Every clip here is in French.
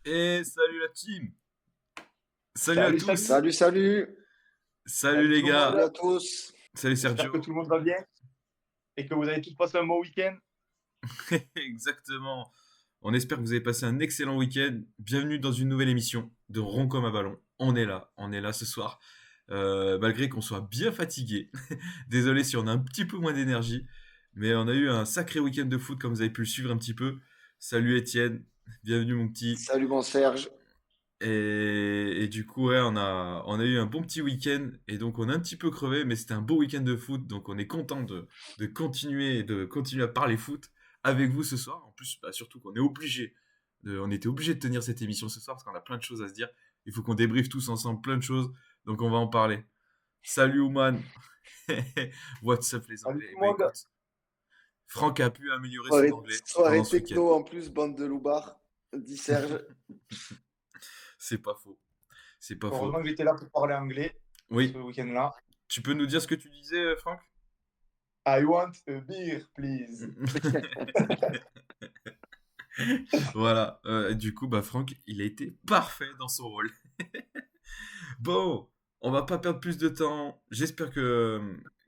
Et salut la team. Salut à Salut, tous. salut. Salut, salut. Salut Salut les tout le Salut monde. gars. à tous. Salut J'espère que Sergio. tout le monde va bien et que vous avez tous passé un bon week-end. Exactement. On espère que vous avez passé un excellent week-end. Bienvenue dans une nouvelle émission de Rond comme un ballon. On est là ce soir. Malgré qu'on soit bien fatigué. Désolé si on a un petit peu moins d'énergie. Mais on a eu un sacré week-end de foot comme vous avez pu le suivre un petit peu. Salut Étienne. Bienvenue mon petit. Salut, mon Serge. Et du coup, ouais, on a eu un bon petit week-end et donc on est un petit peu crevé, mais c'était un beau week-end de foot, donc on est content de continuer à parler foot avec vous ce soir. En plus, bah, surtout qu'on est on était obligé de tenir cette émission ce soir parce qu'on a plein de choses à se dire. Il faut qu'on débriefe tous ensemble plein de choses, donc on va en parler. Salut Ouman. What's up les Salut Anglais? tout Eh le ben monde. écoute, Franck a pu améliorer son Soirée, anglais pendant soirée ce week-end. techno en plus, bande de loupards, dit Serge. C'est pas faux. C'est pas faux. Heureusement que j'étais là pour parler anglais ce Oui, week-end-là. tu peux nous dire ce que tu disais, Franck? I want a beer, please. Voilà, du coup, bah, Franck, il a été parfait dans son rôle. Bon, on va pas perdre plus de temps. J'espère que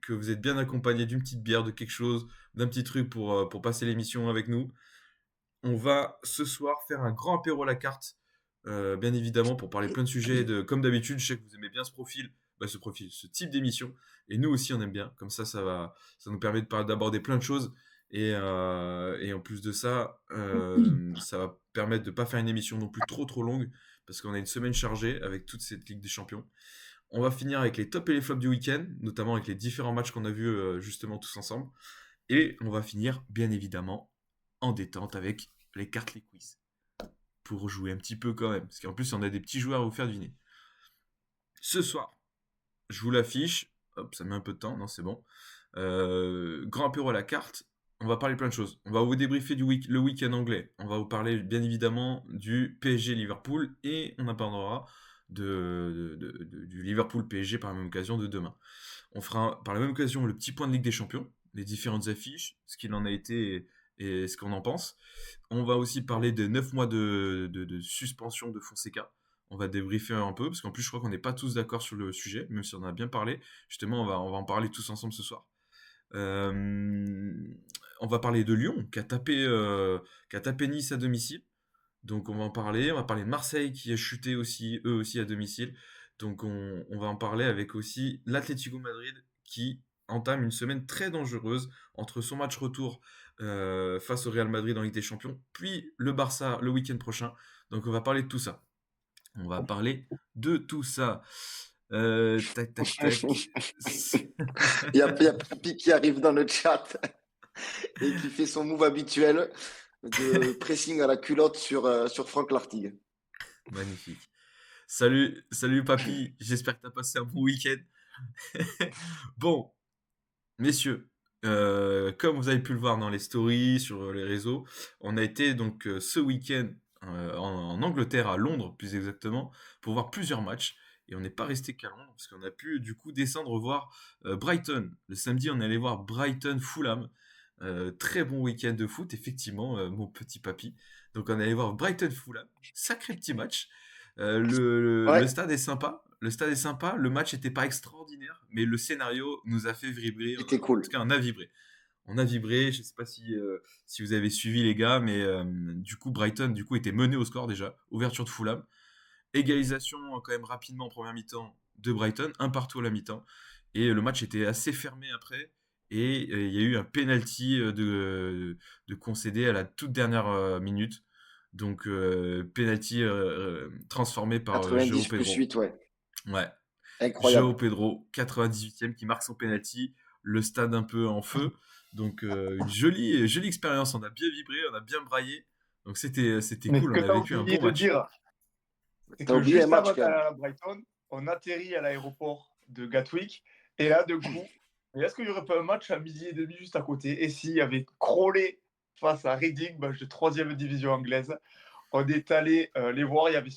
vous êtes bien accompagné d'une petite bière, de quelque chose, d'un petit truc pour passer l'émission avec nous. On va ce soir faire un grand apéro à la carte, bien évidemment, pour parler plein de sujets. Comme d'habitude, je sais que vous aimez bien ce type d'émission. Et nous aussi, on aime bien. Comme ça nous permet d'aborder plein de choses. Et en plus de ça, ça va permettre de ne pas faire une émission non plus trop longue, parce qu'on a une semaine chargée avec toute cette Ligue des Champions. On va finir avec les tops et les flops du week-end, notamment avec les différents matchs qu'on a vus justement tous ensemble. Et on va finir, bien évidemment, en détente avec les cartes, les quiz. Pour jouer un petit peu quand même. Parce qu'en plus, on a des petits joueurs à vous faire deviner. Ce soir, je vous l'affiche. Hop, ça met un peu de temps. Non, c'est bon. Grand apéro à la carte. On va parler plein de choses. On va vous débriefer le week-end anglais. On va vous parler bien évidemment du PSG Liverpool. Et on en parlera du Liverpool PSG par la même occasion de demain. On fera par la même occasion le petit point de Ligue des Champions. Les différentes affiches. Ce qu'il en a été et ce qu'on en pense. On va aussi parler des 9 mois de suspension de Fonseca. On va débriefer un peu, parce qu'en plus, je crois qu'on n'est pas tous d'accord sur le sujet, même si on en a bien parlé. Justement, on va en parler tous ensemble ce soir. On va parler de Lyon, qui a tapé Nice à domicile. Donc, on va en parler. On va parler de Marseille, qui a chuté aussi, eux aussi, à domicile. Donc, on va en parler avec aussi l'Atlético Madrid, qui entame une semaine très dangereuse entre son match retour face au Real Madrid en Ligue des Champions, puis le Barça le week-end prochain. Donc on va parler de tout ça. On va parler de tout ça. Tac, tac, tac. Il y a Papi qui arrive dans le chat et qui fait son move habituel de pressing à la culotte sur Franck Lartigue. Magnifique. Salut, salut papy. J'espère que tu as passé un bon week-end. Bon, messieurs, comme vous avez pu le voir dans les stories, sur les réseaux, on a été donc ce week-end en Angleterre, à Londres plus exactement, pour voir plusieurs matchs. Et on n'est pas resté qu'à Londres, parce qu'on a pu du coup descendre voir Brighton. Le samedi, on est allé voir Brighton-Fulham. Très bon week-end de foot, effectivement, mon petit papy. Donc on est allé voir Brighton-Fulham. Sacré petit match. Le Ouais, stade est sympa. Le stade est sympa. Le match n'était pas extraordinaire, mais le scénario nous a fait vibrer. c'était En tout cool. cas, on a vibré. On a vibré. Je ne sais pas si vous avez suivi les gars, mais du coup, Brighton était mené au score déjà. Ouverture de Fulham. Égalisation quand même rapidement en première mi-temps de Brighton. Un partout à la mi-temps. Et le match était assez fermé après. Et il y a eu un penalty de concédé à la toute dernière minute. Donc, penalty transformé par João 90 plus Pedro. 8, ouais. Ouais, João Incroyable. Pedro, 98e, qui marque son penalty. Le stade un peu en feu. Donc, une jolie expérience. On a bien vibré, on a bien braillé. Donc, c'était Mais ce cool. que On tu a as vécu un oublié bon de match. dire, c'est T'as que oublié un juste match avant quand d'aller même. à Brighton, on atterrit à l'aéroport de Gatwick. Et là, de coup, est-ce qu'il n'y aurait pas un match à midi et demi juste à côté? Et s'il y avait Crawley face à Reading, match de 3e division anglaise, on est allé les voir. Il y avait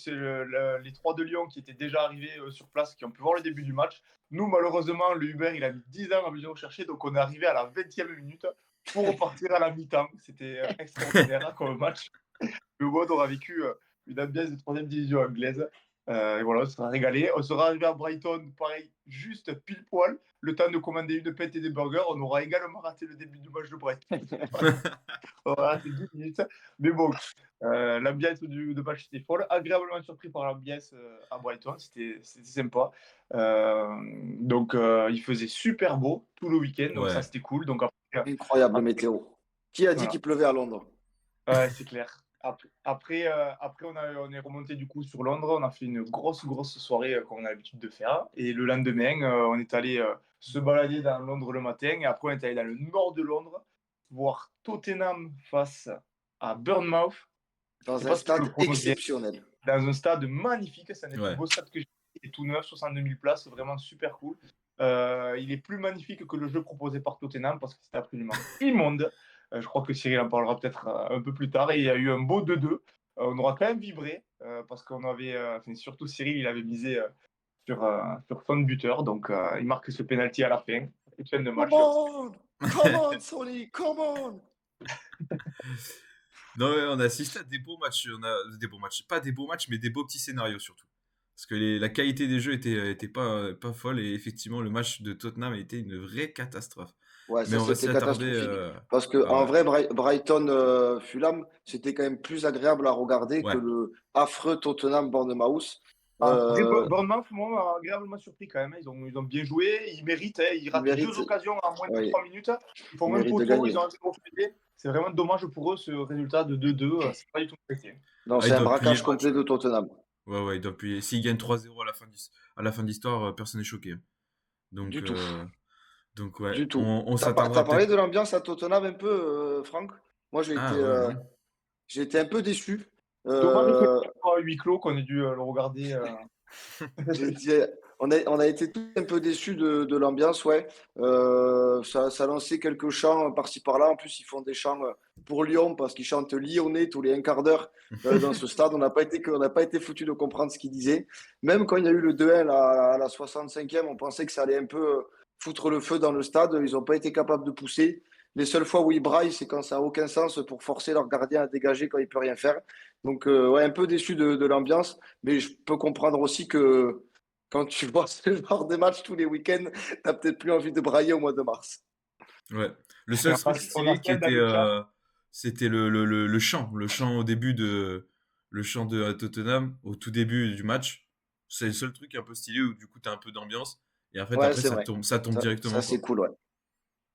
les trois de Lyon qui étaient déjà arrivés sur place, qui ont pu voir le début du match. Nous, malheureusement, le Uber, il a mis 10 ans à venir nous chercher. Donc, on est arrivé à la 20e minute pour repartir à la mi-temps. C'était extraordinaire comme match. Le WOD aura vécu une ambiance de 3e division anglaise. Et voilà, on sera régalé. On sera arrivé à Brighton, pareil, juste pile poil. Le temps de commander une pinte et des burgers. On aura également raté le début du match de Brighton. On aura raté 10 minutes. Mais bon, l'ambiance de match était folle. Agréablement surpris par l'ambiance à Brighton. C'était sympa. Donc, il faisait super beau tout le week-end. Donc, ça, Ouais. c'était cool. Donc, après, Incroyable météo. Qui a dit voilà. qu'il pleuvait à Londres? Ouais, c'est clair. Après, on est remonté du coup sur Londres. On a fait une grosse soirée comme on a l'habitude de faire. Et le lendemain, on est allé se balader dans Londres le matin. Et après, on est allé dans le nord de Londres voir Tottenham face à Bournemouth. Je ne sais Dans un pas si tu le stade prononces bien. exceptionnel. Dans un stade magnifique. C'est un des plus Ouais. beaux stades que j'ai vu. Il est tout neuf, 62 000 places. Vraiment super cool. Il est plus magnifique que le jeu proposé par Tottenham parce que c'était absolument immonde. Je crois que Cyril en parlera peut-être un peu plus tard. Et il y a eu un beau 2-2. On aura quand même vibré parce qu'on avait, surtout Cyril, il avait misé sur son buteur. Donc il marque ce penalty à la fin. Fin de Come match. on! Come on, Sony! Come on! Non, ouais, on a assisté à des beaux matchs. On a des beaux matchs. Pas des beaux matchs, mais des beaux petits scénarios surtout. Parce que la qualité des jeux était pas folle. Et effectivement, le match de Tottenham a été une vraie catastrophe. Ouais, Mais ça on va s'y c'était attarder. catastrophique. Parce que Ah en ouais. vrai, Brighton Fulham, c'était quand même plus agréable à regarder que Ouais. le affreux Tottenham Bournemouth. Après, Euh, Bournemouth, moi, m'a agréablement surpris quand même. Ils ont bien joué, ils méritent. Ils ils ratent 2 méritent, occasions en moins de ouais, 3 minutes. Ils font ils un méritent de poteau, ils gagner. ont un zéro fait. C'est vraiment dommage pour eux, ce résultat de 2-2. C'est pas du tout mérité. Non, Ah, c'est ils un doivent plier braquage le match. complet Ouais, de Tottenham. ouais, ouais, ils doivent plier. S'ils gagnent 3-0 à la fin de l'histoire, personne n'est choqué. Donc, Du tout. ouais, Du tout. on T'as s'atteindra parlé peut-être. de l'ambiance à Tottenham un peu, Franck? Moi, Ah ouais, non. j'ai été un peu déçu. Dommage que Euh, ce soit à huis clos, qu'on ait dû le regarder. J'ai dit, on a été tous un peu déçus de l'ambiance, ouais. Ça lançait quelques chants par-ci par-là. En plus, ils font des chants pour Lyon parce qu'ils chantent lyonnais tous les un quart d'heure dans ce stade. On n'a pas été foutus de comprendre ce qu'ils disaient. Même quand il y a eu le 2-1 à la 65e, on pensait que ça allait un peu foutre le feu dans le stade. Ils n'ont pas été capables de pousser. Les seules fois où ils braillent, c'est quand ça n'a aucun sens pour forcer leur gardien à dégager quand il peut rien faire. Donc, ouais, un peu déçu de l'ambiance. Mais je peux comprendre aussi que quand tu vois ce genre de match tous les week-ends, t'as peut-être plus envie de brailler au mois de mars. Ouais. Le seul truc On a stylé qui Seb dans était, le chat. c'était le chant. Le chant au début de, le chant de Tottenham au tout début du match. C'est le seul truc un peu stylé où du coup t'as un peu d'ambiance. Et en fait, Ouais, après, c'est vrai. ça tombe Ça directement, c'est quoi. cool, ouais.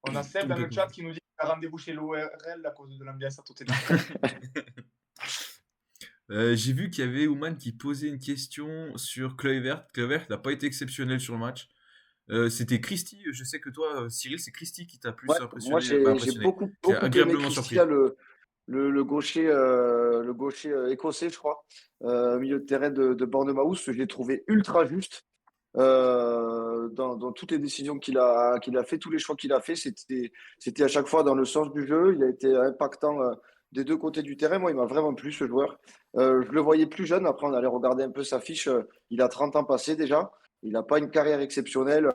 On a Seb dans le Complètement. chat qui nous dit qu'il a rendez-vous chez l'ORL à cause de l'ambiance à Tottenham. J'ai vu qu'il y avait Ouman qui posait une question sur Kluivert. Kluivert n'a pas été exceptionnel sur le match. C'était Christy. Je sais que toi, Cyril, c'est Christy qui t'a Ouais, plus moi impressionné. Pas j'ai impressionné. Qui a beaucoup aimé agréablement Christia, surpris. le gaucher écossais, je crois, milieu de terrain de Bournemouth. Je l'ai trouvé ultra juste dans toutes les décisions qu'il a fait, tous les choix qu'il a fait. C'était à chaque fois dans le sens du jeu. Il a été impactant des deux côtés du terrain. Moi, il m'a vraiment plu ce joueur. Je le voyais plus jeune. Après, on allait regarder un peu sa fiche. Il a 30 ans passés déjà. Il n'a pas une carrière exceptionnelle,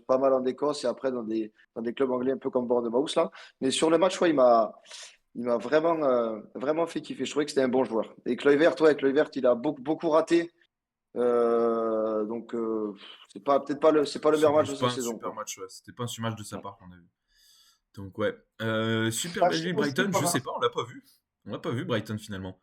pas mal en Écosse et après dans des clubs anglais un peu comme Bournemouth là. Mais sur le match, ouais, il m'a vraiment, vraiment fait kiffer. Je trouvais que c'était un bon joueur. Et Kluivert, ouais, Kluivert, il a beaucoup raté. Donc, c'est pas le meilleur match de C'est sa pas un saison, super quoi. match, ouais. C'était pas un super match de sa part qu'on a vu. Donc ouais. Super Sachez Belgique aussi Brighton, qu'on je a, sais pas, on l'a pas vu. On l'a pas vu Brighton finalement.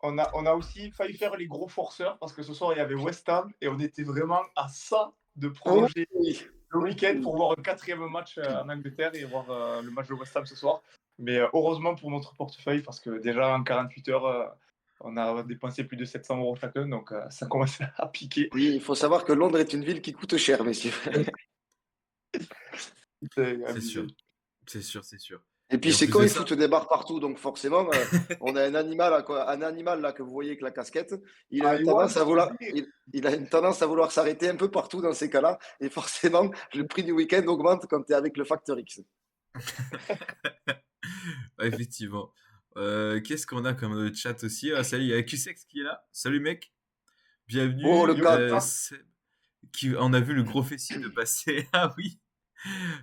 on a aussi failli faire les gros forceurs parce que ce soir il y avait West Ham et on était vraiment à ça de Oh prolonger oui, le oh week-end oui. pour voir un 4e match en Angleterre et voir le match de West Ham ce soir. Mais heureusement pour notre portefeuille parce que déjà en 48 heures, on a dépensé plus de 700 euros chacun, donc ça commence à piquer. Oui, il faut savoir que Londres est une ville qui coûte cher, messieurs. C'est C'est abusé. sûr. C'est sûr, c'est sûr. Et Et puis en c'est plus quand de ils ça. foutent des barres partout, donc forcément, on a un animal, un animal là que vous voyez avec la casquette. Il a Ah, une Iwan, tendance à je te vouloir, dis, il a une tendance à vouloir s'arrêter un peu partout dans ces cas-là. Et forcément, le prix du week-end augmente quand tu es avec le Factor X. Ouais, effectivement. Qu'est-ce qu'on a comme chat aussi? Ah, salut, il y a QSex qui est là. Salut mec, Oh le bienvenue. yo, cadre. Seb, on a vu le gros fessier de Basset. Ah oui,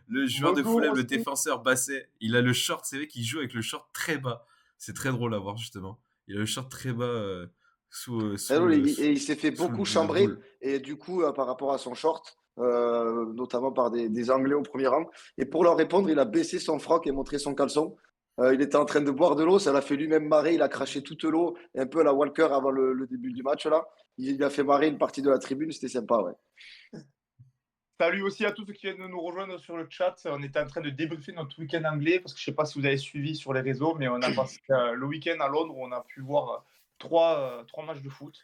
le joueur de bonjour Fulham, le aussi. défenseur Basset. Il a le short, c'est vrai qu'il joue avec le short très bas. C'est très drôle à voir, justement. Il a le short très bas Et sous le, il s'est fait sous beaucoup le chambrer, boule. et du coup, par rapport à son short, notamment par des Anglais au premier rang. Et pour leur répondre, il a baissé son froc et montré son caleçon. Il était en train de boire de l'eau, ça l'a fait lui-même marrer. Il a craché toute l'eau, un peu à la Walker avant le début du match là. Il a fait marrer une partie de la tribune, c'était sympa, ouais. Salut aussi à tous ceux qui viennent de nous rejoindre sur le chat. On était en train de débriefer notre week-end anglais parce que je ne sais pas si vous avez suivi sur les réseaux, mais on a passé le week-end à Londres où on a pu voir trois matchs de foot.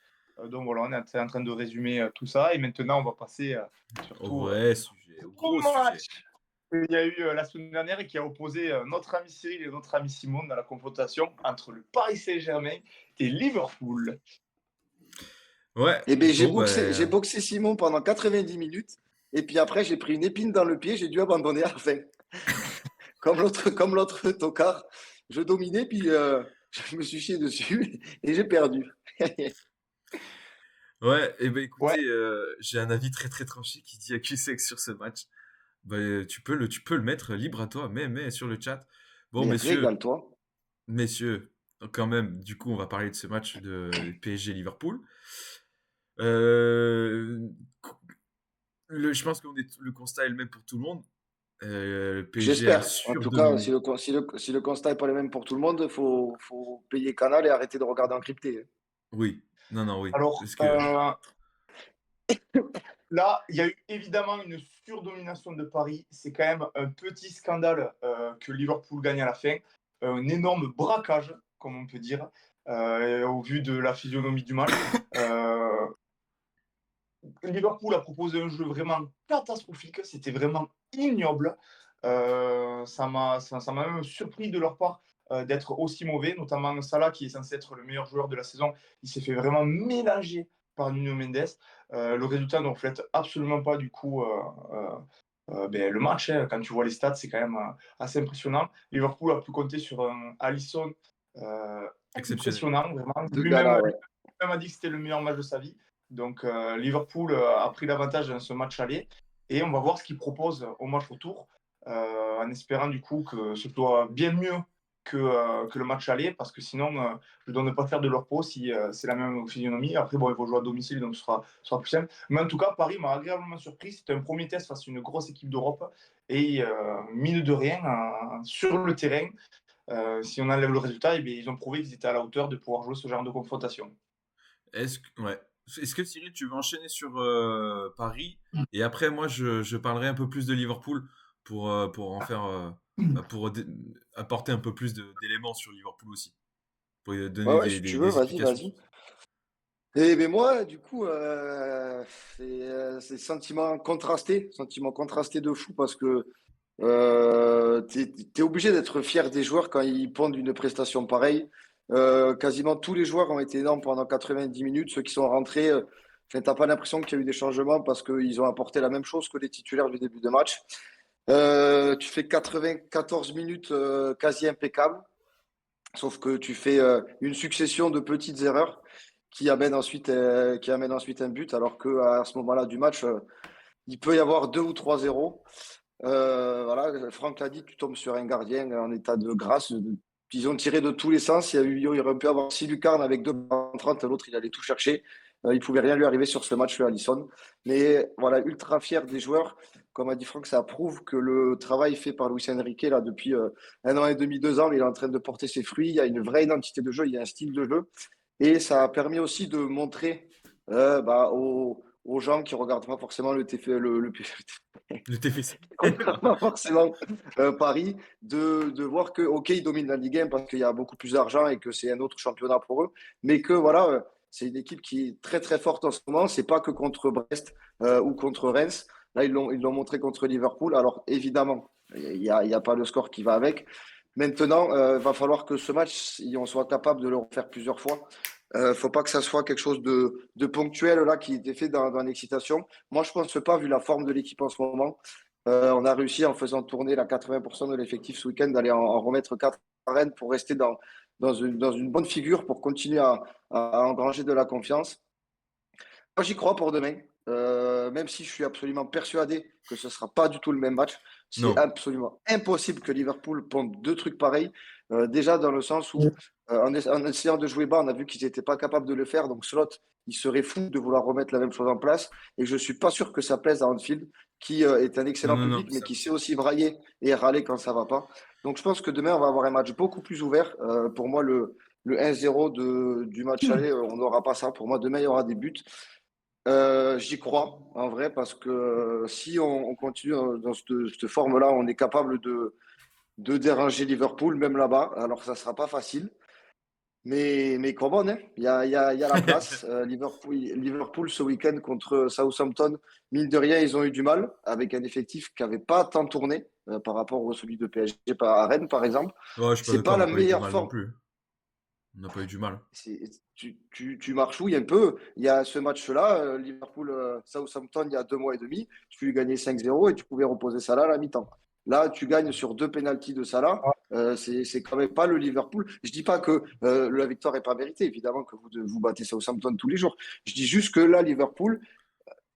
Donc voilà, on est en train de résumer tout ça et maintenant on va passer Au surtout vrai sujet, au au gros sujet. match qu'il y a eu la semaine dernière et qui a opposé notre ami Cyril et notre ami Simon dans la confrontation entre le Paris Saint-Germain et Liverpool. Ouais, Et ben bon, j'ai boxé Simon pendant 90 minutes. Et puis après, j'ai pris une épine dans le pied, j'ai dû abandonner à la fin. Comme l'autre tocard, je dominais, puis je me suis chié dessus et j'ai perdu. ouais, et ben Ouais, écoutez, j'ai un avis très très tranché qui dit AQ-Sex sur ce match. Bah, tu peux le mettre libre à toi, mais sur le chat. Bon, Mais messieurs, régale-toi. messieurs, quand même, du coup, on va parler de ce match de PSG-Liverpool. Euh, je pense que le constat est le même pour tout le monde. Le PSG a J'espère. En tout cas, surdominé. si le constat n'est pas le même pour tout le monde, faut payer Canal et arrêter de regarder en crypté. Oui, non, non, oui. alors Parce que, là, il y a eu évidemment une surdomination de Paris. C'est quand même un petit scandale que Liverpool gagne à la fin. Un énorme braquage, comme on peut dire, au vu de la physionomie du match. Liverpool a proposé un jeu vraiment catastrophique. C'était vraiment ignoble. Ça m'a même surpris de leur part d'être aussi mauvais, notamment Salah, qui est censé être le meilleur joueur de la saison. Il s'est fait vraiment mélanger par Nuno Mendes. Le résultat ne reflète absolument pas du coup le match. Hein. Quand tu vois les stats, c'est quand même assez impressionnant. Liverpool a pu compter sur un Alisson euh, exceptionnel. impressionnant, vraiment. De Lui-même Gala, ouais. a dit que c'était le meilleur match de sa vie. Donc Liverpool a pris l'avantage dans ce match aller et on va voir ce qu'il propose au match retour en espérant du coup que ce soit bien mieux que le match aller parce que sinon je ne dois ne pas faire de leur peau si c'est la même physionomie. Après bon, ils vont jouer à domicile donc ce sera plus simple. Mais en tout cas, Paris m'a agréablement surpris. C'était un premier test face à une grosse équipe d'Europe et mine de rien sur le terrain. Si on enlève le résultat, eh bien, ils ont prouvé qu'ils étaient à la hauteur de pouvoir jouer ce genre de confrontation. Ouais. Est-ce que Cyril, tu veux enchaîner sur Paris et après moi je parlerai un peu plus de Liverpool pour en faire apporter un peu plus d'éléments sur Liverpool aussi pour Ouais, donner ouais, des, si tu des- veux, des vas-y, explications. vas-y. Et ben moi, du coup, c'est sentiment contrasté de fou parce que t'es obligé d'être fier des joueurs quand ils pondent une prestation pareille. Quasiment tous les joueurs ont été énormes pendant 90 minutes. Ceux qui sont rentrés, enfin, t'as pas l'impression qu'il y a eu des changements parce qu'ils ont apporté la même chose que les titulaires du début de match. Tu fais 94 minutes quasi impeccables, sauf que tu fais une succession de petites erreurs qui amènent ensuite un but, alors qu'à ce moment-là du match, il peut y avoir 2 ou 3-0. Voilà, Franck l'a dit, tu tombes sur un gardien en état de grâce. Ils ont tiré de tous les sens. Il y aurait pu avoir 6 lucarnes avec 2 en 30. L'autre, il allait tout chercher. Il ne pouvait rien lui arriver sur ce match, le Alisson. Mais voilà, ultra fier des joueurs. Comme a dit Franck, ça prouve que le travail fait par Luis Enrique là, depuis 1 an et demi, 2 ans, il est en train de porter ses fruits. Il y a une vraie identité de jeu, il y a un style de jeu. Et ça a permis aussi de montrer aux gens qui ne regardent pas forcément Le TFC. pas forcément Paris, de voir que, ok, ils dominent la Ligue 1 parce qu'il y a beaucoup plus d'argent et que c'est un autre championnat pour eux, mais que voilà, c'est une équipe qui est très très forte en ce moment. C'est pas que contre Brest ou contre Reims. Là, ils l'ont montré contre Liverpool. Alors évidemment, il y a pas le score qui va avec. Maintenant, va falloir que ce match, on soit capable de le refaire plusieurs fois. Faut pas que ça soit quelque chose de ponctuel là qui était fait dans l'excitation. Moi, je pense pas, vu la forme de l'équipe en ce moment. On a réussi en faisant tourner la 80% de l'effectif ce week-end d'aller en remettre 4 à Rennes pour rester dans une bonne figure, pour continuer à engranger de la confiance. Moi, j'y crois pour demain. Même si je suis absolument persuadé que ce ne sera pas du tout le même match. C'est Non. absolument impossible que Liverpool ponde deux trucs pareils. Déjà dans le sens où, en essayant de jouer bas, on a vu qu'ils n'étaient pas capables de le faire. Donc Slot, il serait fou de vouloir remettre la même chose en place. Et je ne suis pas sûr que ça plaise à Anfield, qui est un Non, excellent non, non, public, mais ça. qui sait aussi brailler et râler quand ça ne va pas. Donc je pense que demain, on va avoir un match beaucoup plus ouvert. Pour moi, le 1-0 du match aller, on n'aura pas ça. Pour moi, demain, il y aura des buts. J'y crois, en vrai, parce que si on continue dans cette forme-là, on est capable de déranger Liverpool, même là-bas. Alors, ça ne sera pas facile. Mais come on, hein. Il y a la place. Liverpool, ce week-end contre Southampton, mine de rien, ils ont eu du mal avec un effectif qui n'avait pas tant tourné par rapport au celui de PSG à Rennes, par exemple. Ouais, je suis pas C'est d'accord, pas on n'a la pas eu du meilleure mal non forme. plus. On n'a pas eu du mal. Tu marchouilles un peu. Il y a ce match-là, Liverpool-Southampton, il y a 2 mois et demi, tu lui gagnais 5-0 et tu pouvais reposer Salah à la mi-temps. Là, tu gagnes sur 2 pénaltys de Salah. C'est quand même pas le Liverpool. Je dis pas que la victoire est pas méritée. Évidemment que vous battez Southampton tous les jours. Je dis juste que là, Liverpool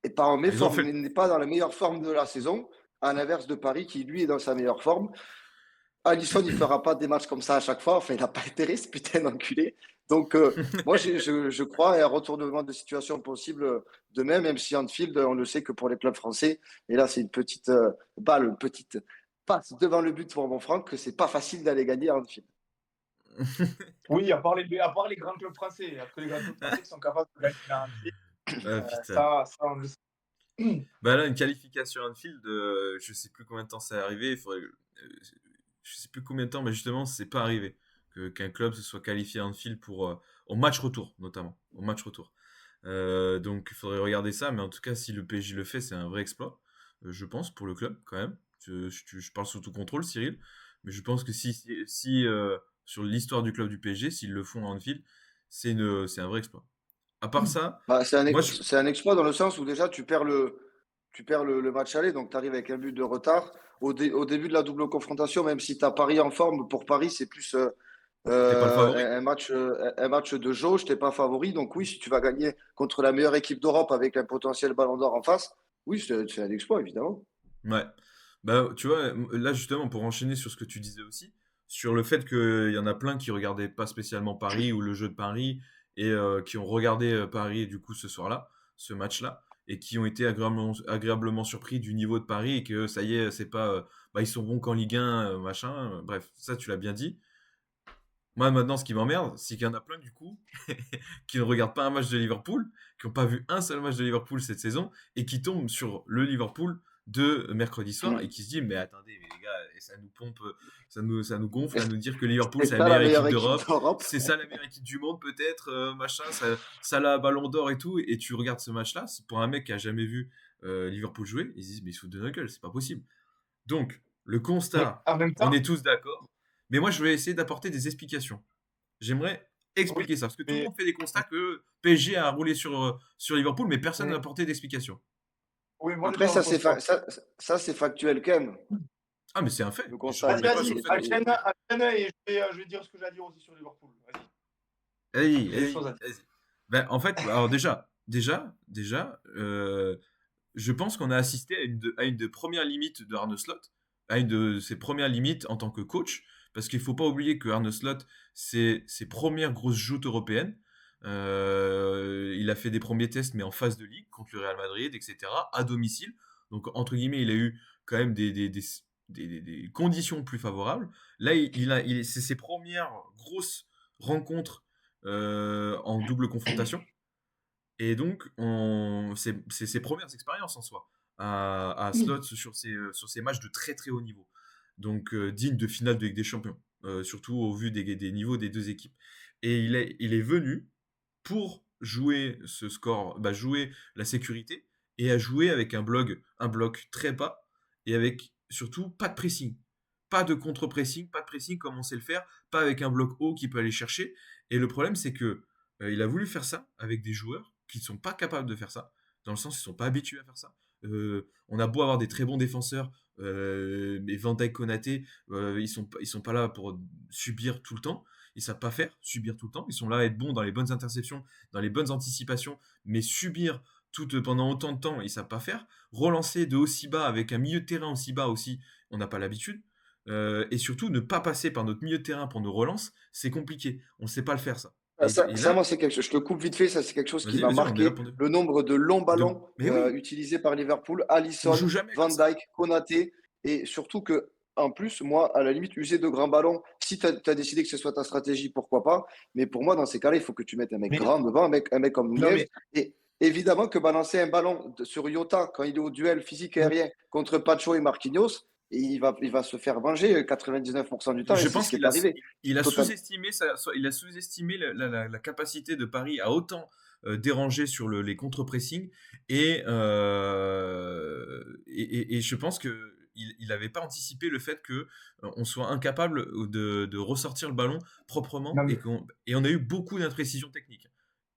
est pas en Ils ont fait. n'est pas dans la meilleure forme de la saison, à l'inverse de Paris qui, lui, est dans sa meilleure forme. Alisson, il fera pas des matchs comme ça à chaque fois. Enfin, il n'a pas intérêt, ce putain d'enculé. Donc, moi, je crois à un retournement de situation possible demain, même si Anfield, on le sait que pour les clubs français, et là, c'est une petite balle, une petite passe devant le but pour mon Franck, que c'est pas facile d'aller gagner à Anfield. Oui, à part les grands clubs français. Il y a que les grands clubs français qui sont capables de gagner la Anfield. Ah, putain. Ça, on le sait. Bah là, une qualification Anfield, je sais plus combien de temps c'est arrivé. Je sais plus combien de temps, mais justement, c'est pas arrivé qu'un club se soit qualifié Anfield pour au match retour, notamment au match retour. Donc, il faudrait regarder ça, mais en tout cas, si le PSG le fait, c'est un vrai exploit, je pense, pour le club quand même. Je parle sous tout contrôle, Cyril, mais je pense que si sur l'histoire du club du PSG, s'ils le font à Anfield, c'est un vrai exploit. À part ça, Bah, moi, je, c'est un exploit dans le sens où déjà tu perds le match aller, donc tu arrives avec un but de retard. Au début de la double confrontation, même si tu as Paris en forme, pour Paris, c'est plus t'es pas le favori. un match de jauge, t'es pas favori. Donc oui, si tu vas gagner contre la meilleure équipe d'Europe avec un potentiel ballon d'or en face, oui, c'est un exploit, évidemment. Ouais. Bah, tu vois, là justement, pour enchaîner sur ce que tu disais aussi, sur le fait qu'il y en a plein qui regardaient pas spécialement Paris ou le jeu de Paris et qui ont regardé Paris du coup ce soir-là, ce match-là, et qui ont été agréablement surpris du niveau de Paris et que ça y est, c'est pas, bah, ils sont bons qu'en Ligue 1, machin. Bref, ça tu l'as bien dit. Moi maintenant, ce qui m'emmerde, c'est qu'il y en a plein du coup qui ne regardent pas un match de Liverpool, qui n'ont pas vu un seul match de Liverpool cette saison et qui tombent sur le Liverpool de mercredi soir et qui se disent mais attendez mais les gars, et ça nous pompe, ça nous gonfle à nous dire que Liverpool C'est c'est la ça la meilleure meilleure équipe équipe d'Europe, d'Europe. c'est ça la meilleure équipe du monde peut-être, machin, ça l'a ballon d'or et tout, et tu regardes ce match-là, c'est pour un mec qui a jamais vu Liverpool jouer, ils se disent mais ils se foutent de notre gueule, c'est pas possible. Donc le Mais constat, en même on temps, est tous d'accord, mais moi je vais essayer d'apporter des explications. J'aimerais oui, expliquer ça. Parce que tout le mais monde fait des constats que PSG a roulé sur Liverpool, mais personne n'a mais- apporté d'explication. oui, moi Après, déjà, on le pose pas. ça, c'est factuel quand même, Ah, mais c'est un fait. le Et je constat. Vas-y, revenais pas sur vas-y, le fait que. enchaîne et je vais dire ce que j'ai à dire aussi sur Liverpool. Vas-y, Vas-y, j'ai des vas-y, choses à dire. vas-y. Ben, en fait, alors déjà, je pense qu'on a assisté à une des premières limites de Arne Slot, à une de ses premières limites en tant que coach, parce qu'il faut pas oublier que Arne Slot, c'est ses premières grosses joutes européennes. Il a fait des premiers tests, mais en phase de ligue contre le Real Madrid, etc., à domicile. Donc, entre guillemets, il a eu quand même des conditions plus favorables. Là, c'est ses premières grosses rencontres en double confrontation. Et donc, c'est ses premières expériences en soi à Slot sur ces matchs de très très haut niveau. Donc, digne de finale de Ligue des Champions, surtout au vu des niveaux des deux équipes. Et il est venu pour jouer ce score, bah, jouer la sécurité et à jouer avec un bloc très bas et avec surtout pas de pressing. Pas de contre-pressing, pas de pressing comme on sait le faire, pas avec un bloc haut qui peut aller chercher. Et le problème, c'est que il a voulu faire ça avec des joueurs qui ne sont pas capables de faire ça, dans le sens ils ne sont pas habitués à faire ça. On a beau avoir des très bons défenseurs, mais Van Dijk, Konaté, ils sont pas là pour subir tout le temps. Ils savent pas faire, subir tout le temps. Ils sont là à être bons dans les bonnes interceptions, dans les bonnes anticipations, mais subir pendant autant de temps, ils savent pas faire. Relancer de aussi bas avec un milieu de terrain aussi bas aussi, on n'a pas l'habitude. Et surtout, ne pas passer par notre milieu de terrain pour nos relances, c'est compliqué. On ne sait pas le faire, ça. Ah, Et ça, là, moi, c'est quelque chose. Je te coupe vite fait, ça, c'est quelque chose qui vas-y, m'a vas-y, on est là marqué. pour deux. Le nombre de longs ballons Mais oui, utilisés par Liverpool, on joue Alisson, jamais Van comme ça. Dijk, Konaté, et surtout que, en plus, moi, à la limite, user de grands ballons, si tu as décidé que ce soit ta stratégie, pourquoi pas. Mais pour moi, dans ces cas-là, il faut que tu mettes un mec Mais grand devant, un mec comme non, Nunez. mais Et évidemment que balancer un ballon sur Iota quand il est au duel physique et aérien contre Pacho et Marquinhos, il va se faire venger 99% du temps, et Je c'est pense ce qui qu'il est a, arrivé. il a Total. sous-estimé il a sous-estimé la capacité de Paris à autant déranger sur les contre-pressing et je pense que il n'avait pas anticipé le fait que on soit incapable de ressortir le ballon proprement non, mais et on a eu beaucoup d'imprécisions techniques,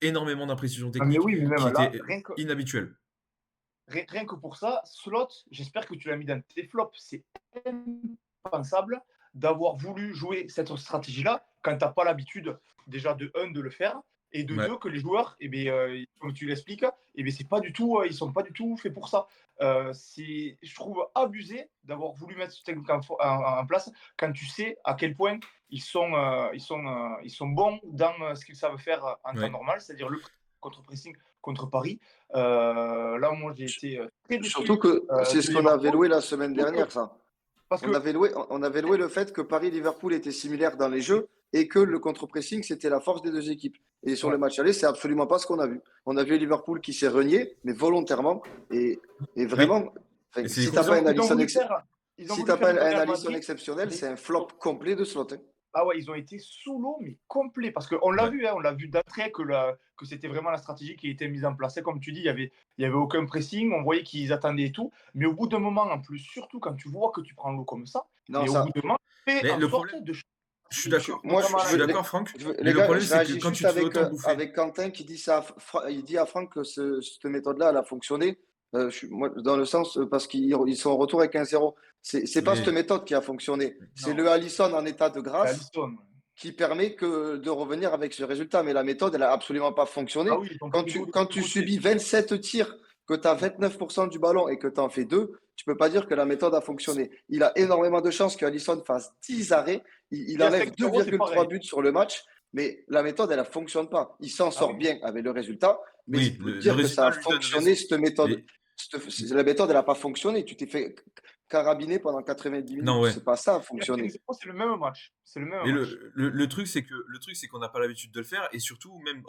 énormément d'imprécisions ah, mais techniques oui, mais qui même là, étaient inhabituelles. rien que pour ça, Slot, j'espère que tu l'as mis dans tes flops. C'est impensable d'avoir voulu jouer cette stratégie-là quand tu n'as pas l'habitude, déjà, de un, de le faire, et de Ouais. deux, que les joueurs, comme tu l'expliques, c'est pas du tout, ils sont pas du tout faits pour ça. Je trouve abusé d'avoir voulu mettre ce technique en place quand tu sais à quel point ils sont bons dans ce qu'ils savent faire en temps Ouais. normal, c'est-à-dire le contre-pressing contre Paris. Là, moi, j'ai été très Surtout déçu que c'est de ce qu'on avait Liverpool. loué la semaine Surtout que, dernière, ça. parce que, On avait loué le fait que Paris-Liverpool était similaire dans les jeux et que le contre-pressing, c'était la force des deux équipes. Et sur le ouais. match aller, c'est absolument pas ce qu'on a vu. On a vu Liverpool qui s'est renié, mais volontairement. Et, et Oui. vraiment, Et enfin, c'est des si t'as grosses pas un Ils ont Alisson, voulu faire, ils ont si voulu t'as faire pas le un Real Alisson Madrid, exceptionnel, mais c'est un flop complet de slot, hein. ah ouais, ils ont été sous l'eau, mais complet. Parce qu'on l'a Ouais. vu, hein, on l'a vu d'entrée que c'était vraiment la stratégie qui était mise en place. Et comme tu dis, il y avait aucun pressing, on voyait qu'ils attendaient et tout. Mais au bout d'un moment, en plus, surtout quand tu vois que tu prends l'eau comme ça, Non, mais au bout ça. d'un moment, fais Mais en le sorte problème, de je suis changer d'accord. Moi, notamment Je à suis la d'accord, Franck. Mais les le gars, problème, je c'est que réagis quand juste tu te fais autant bouffer, avec Quentin qui dit ça. Il dit à Franck que cette méthode-là, elle a fonctionné. Moi, dans le sens, parce qu'ils sont en retour avec 1-0. C'est pas cette oui, méthode qui a fonctionné. C'est non, le Alisson en état de c'est grâce Alisson. qui permet de revenir avec ce résultat. Mais la méthode, elle a absolument pas Ah fonctionné. oui, ils ont pris des dos de Quand tous les tu côtés. subis 27 tirs, que tu as 29% du ballon et que tu en fais deux, tu peux pas dire que la méthode a fonctionné. Il a énormément de chances que Alisson fasse 10 arrêts. Il Et à enlève 5-0, c'est 2,3 pareil. buts sur le match, mais la méthode, elle ne fonctionne pas. Il s'en Ah sort oui, bien avec le résultat, mais oui, le dire que ça résultat a lui donne fonctionné, raison. cette méthode, Mais la méthode, elle n'a pas fonctionné. Tu t'es fait carabiner pendant 90 non, minutes. ouais. C'est pas ça, a et à fonctionné. 5-0, c'est le même match. C'est le même Mais match. le truc, c'est qu'on n'a pas l'habitude de le faire. Et surtout, même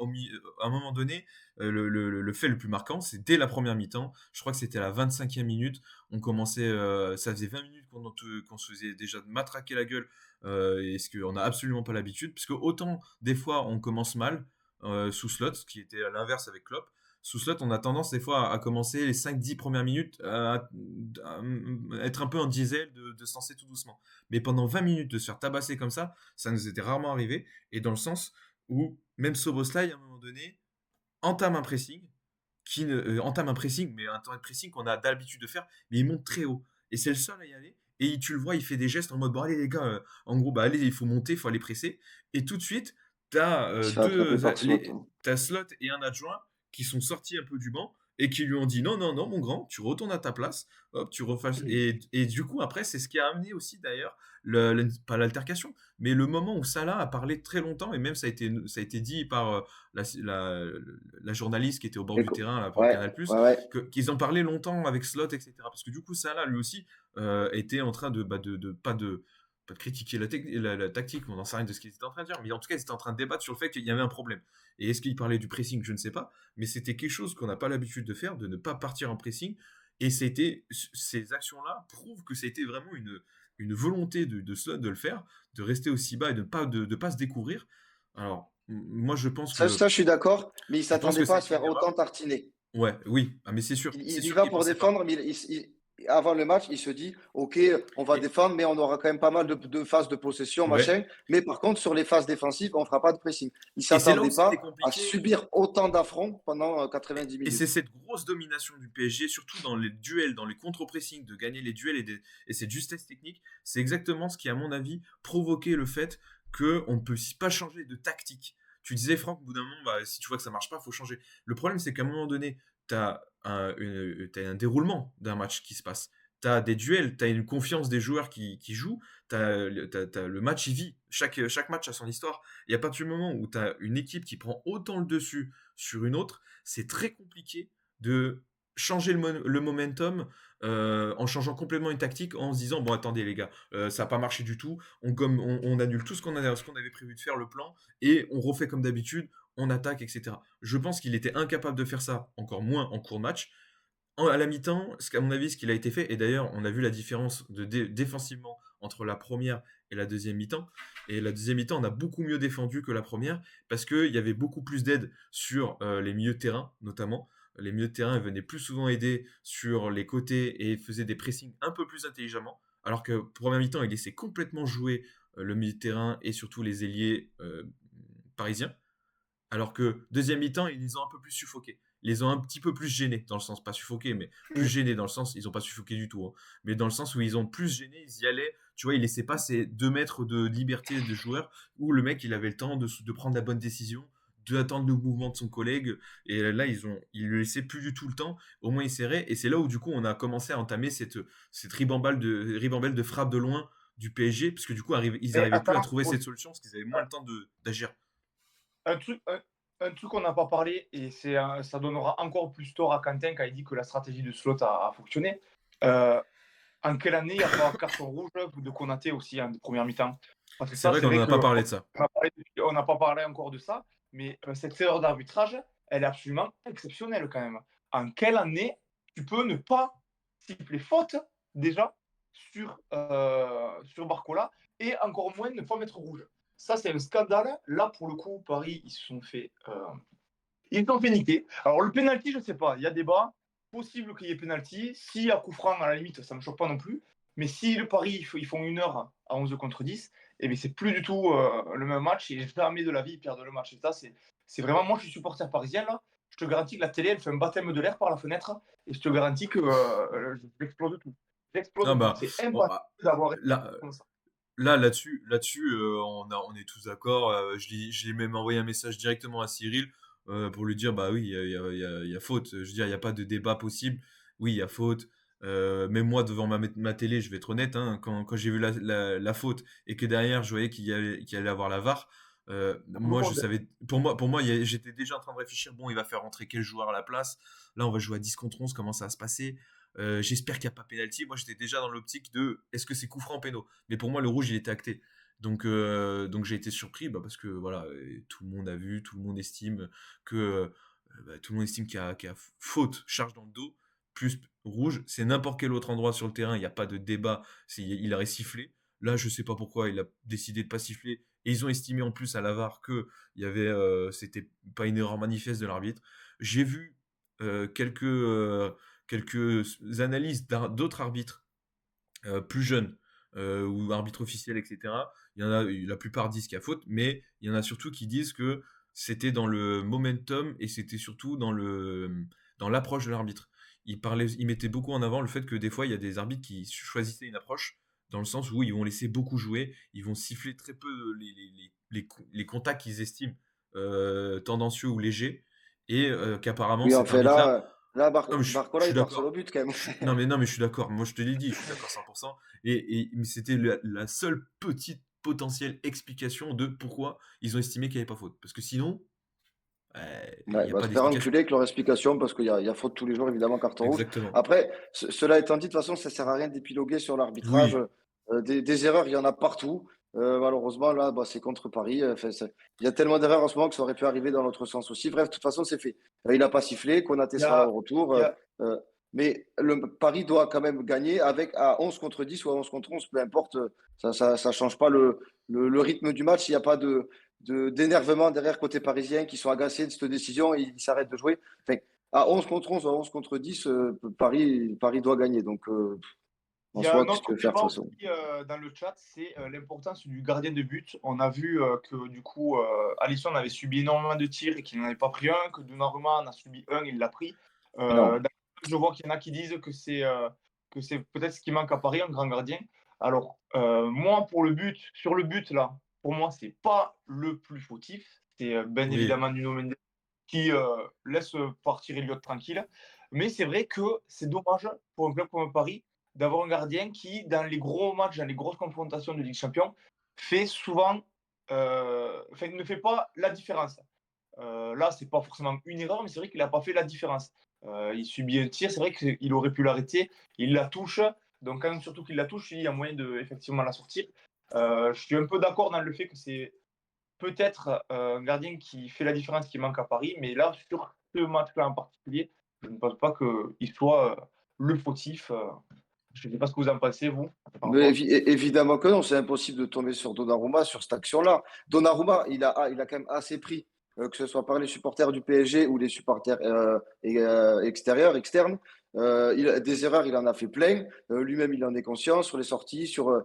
à un moment donné, le fait le plus marquant, c'est dès la première mi-temps. Je crois que c'était à la 25e minute. On commençait, ça faisait 20 minutes qu'on se faisait déjà matraquer la gueule. Et ce qu'on n'a absolument pas l'habitude. Parce que autant, des fois, on commence mal sous Slot, ce qui était à l'inverse avec Klopp. Sous Slot, on a tendance des fois à commencer les 5-10 premières minutes à être un peu en diesel, de se lancer tout doucement. Mais pendant 20 minutes de se faire tabasser comme ça nous était rarement arrivé. Et dans le sens où même Soboslai, à un moment donné, entame un pressing, entame un pressing, mais un pressing qu'on a d'habitude de faire, mais il monte très haut. Et c'est le seul à y aller. Et tu le vois, il fait des gestes en mode, bon allez les gars, en gros, bah allez, il faut monter, il faut aller presser. Et tout de suite, t'as Il se fait attraper par Slot, hein. t'as Slot et un adjoint qui sont sortis un peu du banc et qui lui ont dit non, non, non, mon grand, tu retournes à ta place, hop, tu refasses. Et du coup, après, c'est ce qui a amené aussi d'ailleurs, pas l'altercation, mais le moment où Salah a parlé très longtemps, et même ça a été dit par la, la, la journaliste qui était au bord du terrain là, pour Ouais, Canal+, ouais, ouais. qu'ils en parlaient longtemps avec Slot, etc. Parce que du coup, Salah, lui aussi, était en train pas de critiquer la tactique, on n'en sait rien de ce qu'ils étaient en train de dire, mais en tout cas, ils étaient en train de débattre sur le fait qu'il y avait un problème. Et est-ce qu'il parlait du pressing? Je ne sais pas, mais c'était quelque chose qu'on n'a pas l'habitude de faire, de ne pas partir en pressing. Et ces actions-là prouvent que c'était vraiment une volonté de Slot de le faire, de rester aussi bas et de pas se découvrir. Alors, moi, Ça, je suis d'accord, mais il je pense s'attendait que ça pas a à se été faire une autant erreur. tartiner. Ouais, oui, ah, mais c'est Il y sûr va qu'il pour pensait pas. défendre, mais avant le match, il se dit, OK, on va Et, défendre, mais on aura quand même pas mal de phases de possession, ouais. machin. Mais par contre, sur les phases défensives, on ne fera pas de pressing. Il ne Et c'est là où s'attendait c'était pas à compliqué. subir autant d'affronts pendant 90 Et c'est minutes. cette grosse domination du PSG, surtout dans les duels, dans les contre-pressing, de gagner les duels et cette justesse technique, c'est exactement ce qui, à mon avis, provoquait le fait qu'on ne peut pas changer de tactique. Tu disais, Franck, au bout d'un moment, bah, si tu vois que ça marche pas, il faut changer. Le problème, c'est qu'à un moment donné, tu as un déroulement d'un match qui se passe. tu as des duels, tu as une confiance des joueurs qui jouent, t'as le match, il vit. Chaque match a son histoire. Et à partir du moment où tu as une équipe qui prend autant le dessus sur une autre, c'est très compliqué de changer le momentum en changeant complètement une tactique, en se disant, bon, attendez les gars, ça n'a pas marché du tout, on annule tout ce qu'on avait prévu de faire, le plan, et on refait comme d'habitude, on attaque, etc. Je pense qu'il était incapable de faire ça, encore moins en cours de match. À la mi-temps, à mon avis, ce qu'il a été fait, et d'ailleurs, on a vu la différence défensivement entre la première et la deuxième mi-temps. Et la deuxième mi-temps, on a beaucoup mieux défendu que la première, parce qu'il y avait beaucoup plus d'aide sur les milieux de terrain, notamment. Les milieux de terrain venaient plus souvent aider sur les côtés et faisaient des pressings un peu plus intelligemment. Alors que première mi-temps, il laissait complètement jouer le milieu de terrain et surtout les ailiers parisiens. Alors que deuxième mi-temps, ils les ont un peu plus suffoqués. Ils les ont un petit peu plus gênés, dans le sens, pas suffoqués, mais plus gênés, dans le sens, ils n'ont pas suffoqué du tout, hein, mais dans le sens où ils ont plus gêné, ils y allaient, tu vois, ils laissaient pas ces 2 mètres de liberté de joueur, où le mec, il avait le temps de prendre la bonne décision, d'attendre le mouvement de son collègue, et là, ils lui laissaient plus du tout le temps, au moins ils serraient, et c'est là où, du coup, on a commencé à entamer cette ribambelle de frappe de loin du PSG, parce que du coup, ils Et n'arrivaient plus à attends, trouver cette solution, parce qu'ils avaient moins le temps d'agir. un truc, un truc qu'on n'a pas parlé, et ça donnera encore plus tort à Quentin quand il dit que la stratégie de Slot a fonctionné. Euh, En quelle année il n'y a pas carton rouge de Konaté aussi en première mi-temps? Parce que C'est ça, vrai c'est qu'on vrai n'en a que pas parlé de ça. on n'a pas parlé encore de ça, mais cette erreur d'arbitrage, elle est absolument exceptionnelle quand même. En quelle année tu peux ne pas siffler faute déjà sur Barcola et encore moins ne pas mettre rouge? Ça, c'est un scandale. Là, pour le coup, Paris, ils se sont fait niquer. Alors, le penalty, je ne sais pas. Il y a débat. Possible qu'il y ait penalty. S'il y a coup franc, à la limite, ça ne me choque pas non plus. Mais si le Paris, ils font 1 heure à 11 contre 10, eh bien, c'est plus du tout le même match. Et jamais de la vie, ils perdent le match. Et ça, c'est vraiment. Moi, je suis supporter parisien. Là. Je te garantis que la télé, elle fait un baptême de l'air par la fenêtre. Et je te garantis que j'explose tout. Ah J'explose tout. bah, C'est bon, impossible d'avoir là, comme ça. là-dessus, on est tous d'accord. J'ai même envoyé un message directement à Cyril pour lui dire, bah oui, il y a faute. Je veux dire, il n'y a pas de débat possible. Oui, il y a faute. Même moi, devant ma télé, je vais être honnête, hein, quand j'ai vu la faute et que derrière, je voyais qu'il allait avoir la VAR, Tout le moi, je monde. savais, pour moi, j'étais déjà en train de réfléchir, bon, il va faire rentrer quel joueur à la place. Là, on va jouer à 10 contre 11, comment ça va se passer? J'espère qu'il n'y a pas pénalty. Moi, j'étais déjà dans l'optique de est-ce que c'est coup franc ou péno? Mais pour moi, le rouge, il était acté. Donc j'ai été surpris parce que voilà, tout le monde a vu, tout le monde estime qu'il y a faute, charge dans le dos, plus rouge. C'est n'importe quel autre endroit sur le terrain, il n'y a pas de débat. Il aurait sifflé. Là, je sais pas pourquoi il a décidé de pas siffler. Et ils ont estimé en plus à la VAR que c'était pas une erreur manifeste de l'arbitre. J'ai vu quelques analyses d'autres arbitres plus jeunes ou arbitres officiels, etc. Il y en a, la plupart disent qu'il y a faute, mais il y en a surtout qui disent que c'était dans le momentum et c'était surtout dans l'approche de l'arbitre. Ils mettaient beaucoup en avant le fait que des fois il y a des arbitres qui choisissaient une approche dans le sens où ils vont laisser beaucoup jouer, ils vont siffler très peu les contacts qu'ils estiment tendancieux ou légers, et qu'apparemment Oui, en cet fait, arbitre-là. Non, mais je Barcola, suis il part sur le d'accord. but quand même. Non, mais je suis d'accord. Moi, je te l'ai dit, je suis d'accord 100%. Mais c'était la seule petite potentielle explication de pourquoi ils ont estimé qu'il n'y avait pas faute. Parce que sinon, il Ouais, n'y a bah, pas espérons que tu d'explication. l'aies avec leur explication parce qu'il y a faute tous les jours, évidemment, carton rouge. Exactement. Après, cela étant dit, de toute façon, ça sert à rien d'épiloguer sur l'arbitrage. Oui, Des erreurs, il y en a partout. Malheureusement, là, bah, c'est contre Paris. Enfin, il y a tellement d'erreurs en ce moment que ça aurait pu arriver dans l'autre sens aussi. Bref, de toute façon, c'est fait. Il n'a pas sifflé, Konaté Il y sera a, au retour. il y a, Euh, mais le Paris doit quand même gagner avec à 11 contre 10 ou à 11 contre 11, peu importe. Ça change pas le rythme du match. Il n'y a pas d'énervement derrière côté parisien qui sont agacés de cette décision et ils s'arrêtent de jouer. Enfin, à 11 contre 11, à 11 contre 10, Paris doit gagner. Donc, Il en y a soi, un qu'est-ce que tu autre veux faire de débat toute façon? aussi dans le chat, c'est l'importance du gardien de but. On a vu que du coup, Alisson avait subi énormément de tirs et qu'il n'en avait pas pris un, que Donnarumma en a subi un, il l'a pris. Non. Je vois qu'il y en a qui disent que c'est peut-être ce qui manque à Paris, un grand gardien. Alors, moi, sur le but là, pour moi, c'est pas le plus fautif. C'est bien oui. évidemment Nuno Mendes qui laisse partir Elliott tranquille. Mais c'est vrai que c'est dommage pour un club comme Paris d'avoir un gardien qui, dans les gros matchs, dans les grosses confrontations de Ligue des Champions, fait souvent, ne fait pas la différence. Là, c'est pas forcément une erreur, mais c'est vrai qu'il n'a pas fait la différence. Il subit un tir, c'est vrai qu'il aurait pu l'arrêter, il la touche, donc quand même surtout qu'il la touche, il y a moyen de effectivement la sortir. Je suis un peu d'accord dans le fait que c'est peut-être un gardien qui fait la différence qui manque à Paris, mais là, sur ce match-là en particulier, je ne pense pas qu'il soit le fautif. Je ne sais pas ce que vous en pensez, vous, par Mais rapport à ça. évidemment que non, c'est impossible de tomber sur Donnarumma sur cette action-là. Donnarumma, il a quand même assez pris, que ce soit par les supporters du PSG ou les supporters extérieurs, externes. Des erreurs, il en a fait plein. Lui-même, il en est conscient sur les sorties, sur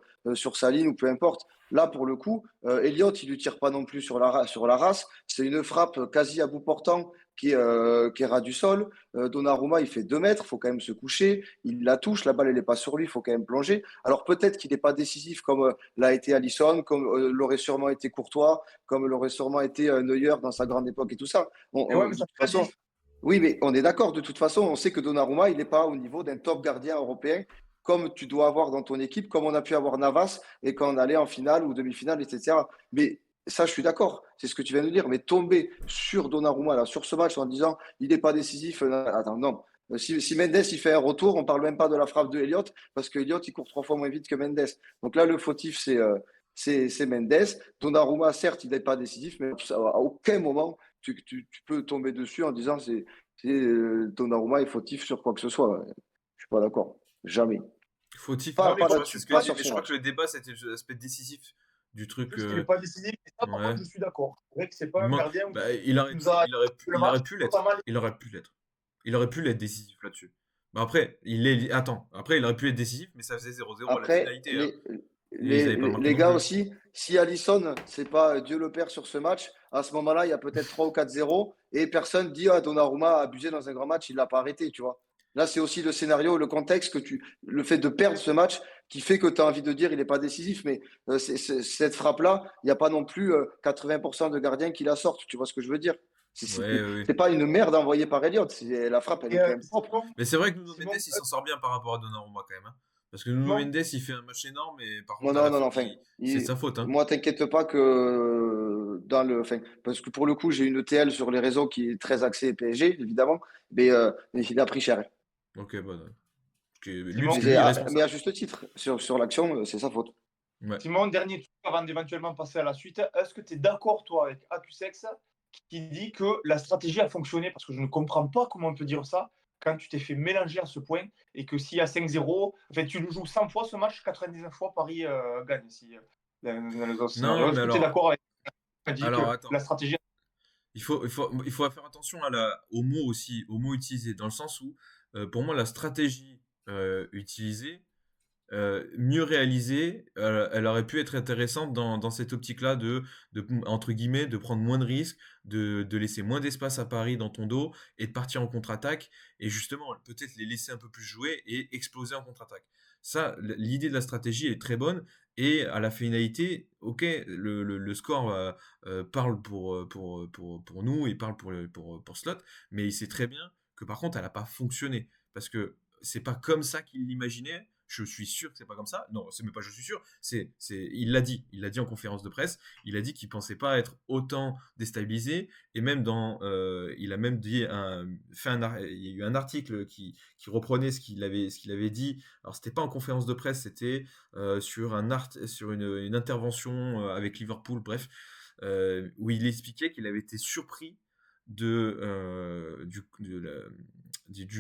sa ligne ou peu importe. Là, pour le coup, Elliott, il ne lui tire pas non plus sur la race. C'est une frappe quasi à bout portant qui est ras du sol. Donnarumma, il fait 2 mètres, il faut quand même se coucher. Il la touche, la balle, elle n'est pas sur lui, il faut quand même plonger. Alors peut-être qu'il n'est pas décisif comme l'a été Alisson, comme l'aurait sûrement été Courtois, comme l'aurait sûrement été Neuer dans sa grande époque et tout ça. Et ouais, mais De ça toute fait la façon, diff. oui, mais on est d'accord. De toute façon, on sait que Donnarumma, il n'est pas au niveau d'un top gardien européen comme tu dois avoir dans ton équipe, comme on a pu avoir Navas et quand on allait en finale ou demi-finale, etc. Mais ça, je suis d'accord. C'est ce que tu viens de dire. Mais tomber sur Donnarumma, là, sur ce match, en disant il n'est pas décisif, attends, non. Si Mendes il fait un retour, on ne parle même pas de la frappe de Elliott, parce que Elliott il court 3 fois moins vite que Mendes. Donc là, le fautif, c'est Mendes. Donnarumma, certes, il n'est pas décisif, mais à aucun moment tu peux tomber dessus en disant Donnarumma est fautif sur quoi que ce soit. Je ne suis pas d'accord. Jamais. Fautif, Non, non, mais mais Pas je crois que là-dessus, c'est ce que pas je dis, sur mais ce je crois que match. le débat, c'était l'aspect décisif du truc. Juste qu'il n'est pas décisif. Et ça, par Ouais. contre, je suis d'accord. C'est vrai que c'est Il pas un manque. gardien Bah, qui nous a le il match. aurait pu Pas l'être. mal. Il aurait pu l'être. Il aurait pu l'être décisif là-dessus. Bah après, attends. Après, il aurait pu être décisif, mais ça faisait 0-0 à la Après, finalité, hein. Et ils les, n'avaient pas les, marqué les non gars plus. aussi, si Alisson, c'est pas Dieu le Père sur ce match, à ce moment-là, il y a peut-être 3 ou 4-0 et personne dit ah, Donnarumma a abusé dans un grand match, il l'a pas arrêté, tu vois. Là, c'est aussi le scénario, le contexte le fait de perdre ce match qui fait que tu as envie de dire il n'est pas décisif. Mais cette frappe-là, il n'y a pas non plus 80% de gardiens qui la sortent. Tu vois ce que je veux dire? Ouais, ouais, ouais. C'est pas une merde envoyée par Elliott. La frappe, elle Et est quand même propre. Simon, Mais c'est vrai que Nuno Mendes, Simon, il s'en sort bien par rapport à Donnarumma quand même, hein. Parce que Nuno Simon, Mendes, il fait un match énorme, mais par Non, contre, à non, la non, fin, non, enfin, c'est de sa faute, hein. moi, t'inquiète pas que enfin, parce que pour le coup, j'ai une TL sur les réseaux qui est très axée PSG, évidemment, mais il a pris cher. Ok, bon. Lui, parce Simon, que lui est Mais à responsable. juste titre, sur l'action, c'est sa faute. Ouais. Simon, dernier truc avant d'éventuellement passer à la suite. Est-ce que tu es d'accord, toi, avec Acusex, qui dit que la stratégie a fonctionné? Parce que je ne comprends pas comment on peut dire ça quand tu t'es fait mélanger à ce point et que s'il y a 5-0, enfin, tu le joues 100 fois ce match, 99 fois Paris gagne si, dans les autres scénarios. Non, mais Est-ce que tu es d'accord avec qui dit alors que attends. la stratégie. Il faut faire attention aux mots aussi, aux mots utilisés, dans le sens où, pour moi, la stratégie utilisée, mieux réalisée, elle aurait pu être intéressante dans cette optique-là entre guillemets, de prendre moins de risques, de laisser moins d'espace à Paris dans ton dos et de partir en contre-attaque et justement peut-être les laisser un peu plus jouer et exploser en contre-attaque. Ça, l'idée de la stratégie est très bonne et à la finalité, ok, le score parle pour nous et parle pour Slot, mais il sait très bien que par contre, elle n'a pas fonctionné parce que c'est pas comme ça qu'il l'imaginait. Je suis sûr que c'est pas comme ça. Non, c'est même pas je suis sûr. Il l'a dit. Il l'a dit en conférence de presse. Il a dit qu'il pensait pas être autant déstabilisé. Et même il a même dit il y a eu un article qui reprenait ce qu'il avait dit. Alors c'était pas en conférence de presse, c'était sur une intervention avec Liverpool. Bref, où il expliquait qu'il avait été surpris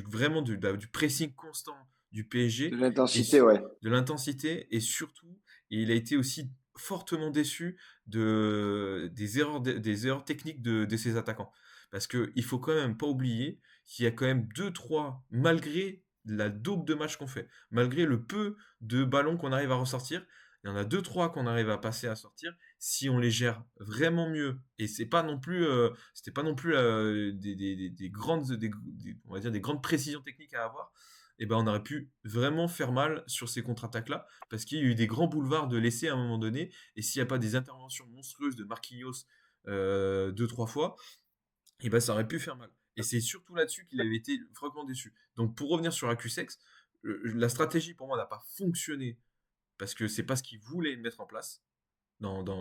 vraiment du pressing constant du De PSG et l'intensité, ouais. de l'intensité et surtout, et il a été aussi fortement déçu des erreurs techniques de ses attaquants. Parce qu'il faut quand même pas oublier qu'il y a quand même 2-3, malgré la daube de match qu'on fait, malgré le peu de ballons qu'on arrive à ressortir, il y en a 2-3 qu'on arrive à passer à sortir. Si on les gère vraiment mieux, et c'était pas non plus des grandes, on va dire des grandes précisions techniques à avoir, et ben on aurait pu vraiment faire mal sur ces contre-attaques-là, parce qu'il y a eu des grands boulevards de laisser à un moment donné, et s'il n'y a pas des interventions monstrueuses de Marquinhos 2-3 fois, et ben ça aurait pu faire mal. Et c'est surtout là-dessus qu'il avait été vraiment déçu. Donc pour revenir sur Acusex, la stratégie pour moi n'a pas fonctionné parce que c'est pas ce qu'ils voulaient mettre en place.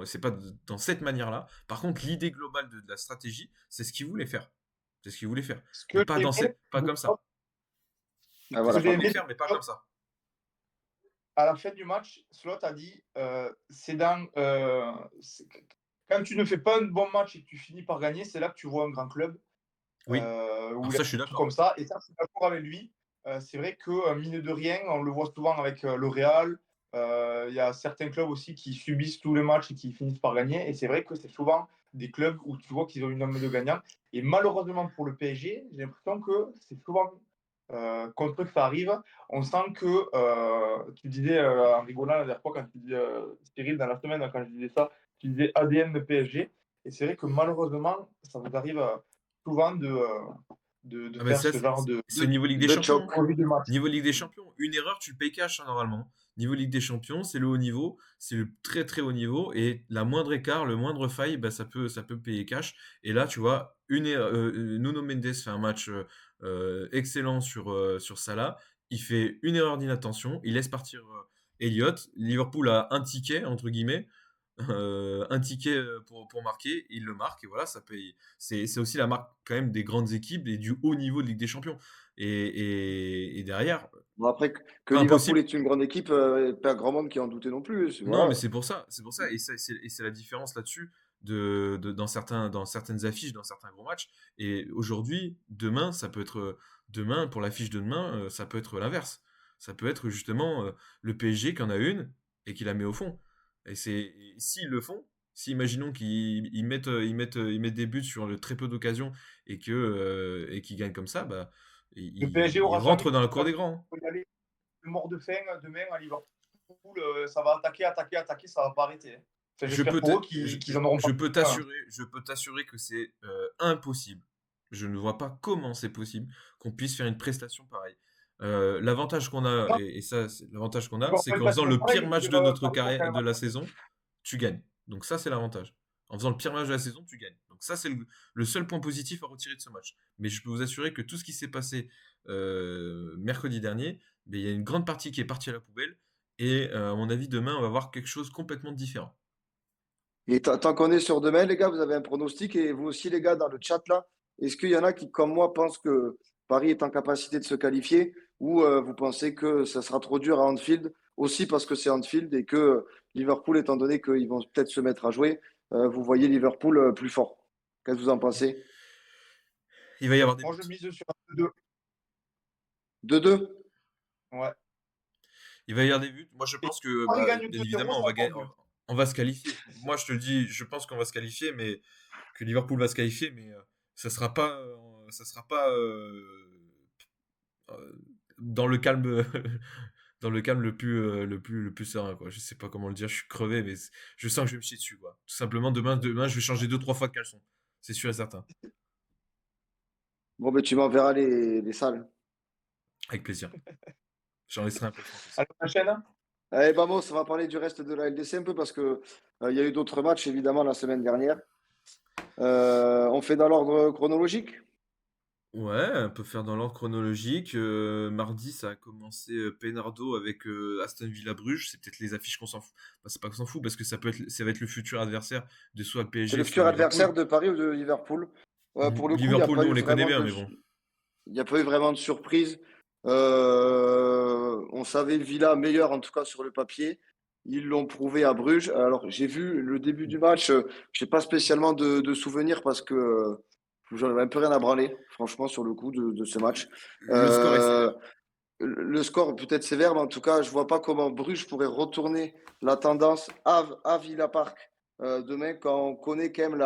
C'est pas dans cette manière-là. Par contre, l'idée globale de la stratégie, c'est ce qu'ils voulaient faire. C'est ce qu'ils voulaient faire. Ce Mais que pas j'ai dans pas aimé, comme ça. Ah, ce voilà, que j'ai Ils voulaient aimé, faire, mais pas comme ça. à la fin du match, Slot a dit quand tu ne fais pas un bon match et que tu finis par gagner, c'est là que tu vois un grand club Oui. où Alors il y a ça, je suis tout d'accord. comme ça. Et ça, je suis d'accord avec lui. C'est vrai que, mine de rien, on le voit souvent avec le Real. Il y a certains clubs aussi qui subissent tous les matchs et qui finissent par gagner. Et c'est vrai que c'est souvent des clubs où tu vois qu'ils ont une âme de gagnant. Et malheureusement pour le PSG, j'ai l'impression que c'est souvent contre eux que ça arrive. On sent que, tu disais en rigolant la dernière fois, quand tu disais, Cyril, dans la semaine, quand je disais ça, tu disais ADN de PSG. Et c'est vrai que malheureusement, ça vous arrive souvent de Ah ben faire ça, ce genre de, c'est au niveau Ligue des de Champions. choc. de match. Niveau Ligue des Champions, une erreur, tu le payes cash normalement. Niveau Ligue des Champions, c'est le haut niveau, c'est le très très haut niveau, et la moindre écart, le moindre faille, bah, ça peut payer cash. Et là, tu vois, Nuno Mendes fait un match excellent sur Salah. Il fait une erreur d'inattention, il laisse partir Elliott. Liverpool a un ticket, entre guillemets, un ticket pour marquer, il le marque, et voilà, ça paye. C'est aussi la marque quand même des grandes équipes et du haut niveau de Ligue des Champions. Et derrière, Bon, après, que pas Liverpool impossible. est une grande équipe, pas grand monde qui en doutait non plus. Non, mais Voilà. c'est pour ça, et c'est la différence là-dessus dans certaines affiches, dans certains gros matchs. Et aujourd'hui, demain, ça peut être demain pour l'affiche de demain, ça peut être l'inverse. Ça peut être justement le PSG qui en a une et qui la met au fond. Et s'ils le font, si imaginons ils mettent des buts sur le très peu d'occasions et qu'ils gagnent comme ça, bah Le PSG ils aura jamais rentrent dans la cour des grands. y aller mort de faim demain à Liverpool. Ça va attaquer, attaquer, attaquer, ça va pas arrêter. Enfin, Je j'espère peux pour t'a- eux qu'ils en auront pas. je peux t'assurer que c'est impossible. Je ne vois pas comment c'est possible qu'on puisse faire une prestation pareille. L'avantage qu'on a, Non, et ça, c'est l'avantage qu'on ils a, vont c'est faire une qu'en faisant prestation le pire pareille. match de notre Paris vont faire carrière, un de match. la saison, tu gagnes. Donc ça, c'est l'avantage. En faisant le pire match de la saison, tu gagnes. Donc ça, c'est le seul point positif à retirer de ce match. Mais je peux vous assurer que tout ce qui s'est passé mercredi dernier, ben, il y a une grande partie qui est partie à la poubelle. Et à mon avis, demain, on va voir quelque chose complètement différent. Et tant qu'on est sur demain, les gars, vous avez un pronostic et vous aussi, les gars, dans le chat là, est-ce qu'il y en a qui, comme moi, pensent que Paris est en capacité de se qualifier ou vous pensez que ça sera trop dur à Anfield aussi parce que c'est Anfield et que Liverpool, étant donné qu'ils vont peut-être se mettre à jouer, vous voyez Liverpool plus fort. Qu'est-ce que vous en pensez? Il va y avoir des Moi, buts. je mise sur un 2. 2-2? Ouais. Il va y avoir des buts. Moi, je Et pense que, Paris bah, gagne bien 2-0, évidemment, c'est encore mieux. on va se qualifier. Moi, je te le dis, je pense qu'on va se qualifier, mais que Liverpool va se qualifier, mais ça sera pas euh, dans le calme, dans le calme le plus serein, quoi. Je sais pas comment le dire. Je suis crevé, mais je sens que je vais me chier dessus, quoi. Tout simplement, demain, je vais changer deux, trois fois de caleçon. C'est sûr et certain. Bon, ben, tu m'enverras les salles. Avec plaisir. J'en laisserai un peu Franck À aussi. la prochaine. Allez, vamos, on va parler du reste de la LDC un peu parce que il y a eu d'autres matchs, évidemment, la semaine dernière. On fait dans l'ordre chronologique? Ouais, on peut faire dans l'ordre chronologique. Mardi, ça a commencé Pénardo avec Aston Villa Bruges. C'est peut-être les affiches qu'on s'en fout. Enfin, c'est pas qu'on s'en fout parce que ça va être le futur adversaire de soit le C'est PSG, le soit futur adversaire Liverpool. de Paris ou de Liverpool. Pour le coup, il n'y a Liverpool, pas nous, eu on les connaît vraiment bien, de, mais bon. il y a pas eu vraiment de surprise. On savait Villa meilleur, en tout cas sur le papier. Ils l'ont prouvé à Bruges. Alors, j'ai vu le début du match. Je n'ai pas spécialement de souvenirs parce que j'en avais un peu rien à branler, franchement, sur le coup de ce match. Le score est Euh, sévère. le score est peut-être sévère, mais en tout cas, je vois pas comment Bruges pourrait retourner la tendance à Villa Park demain quand on connaît quand même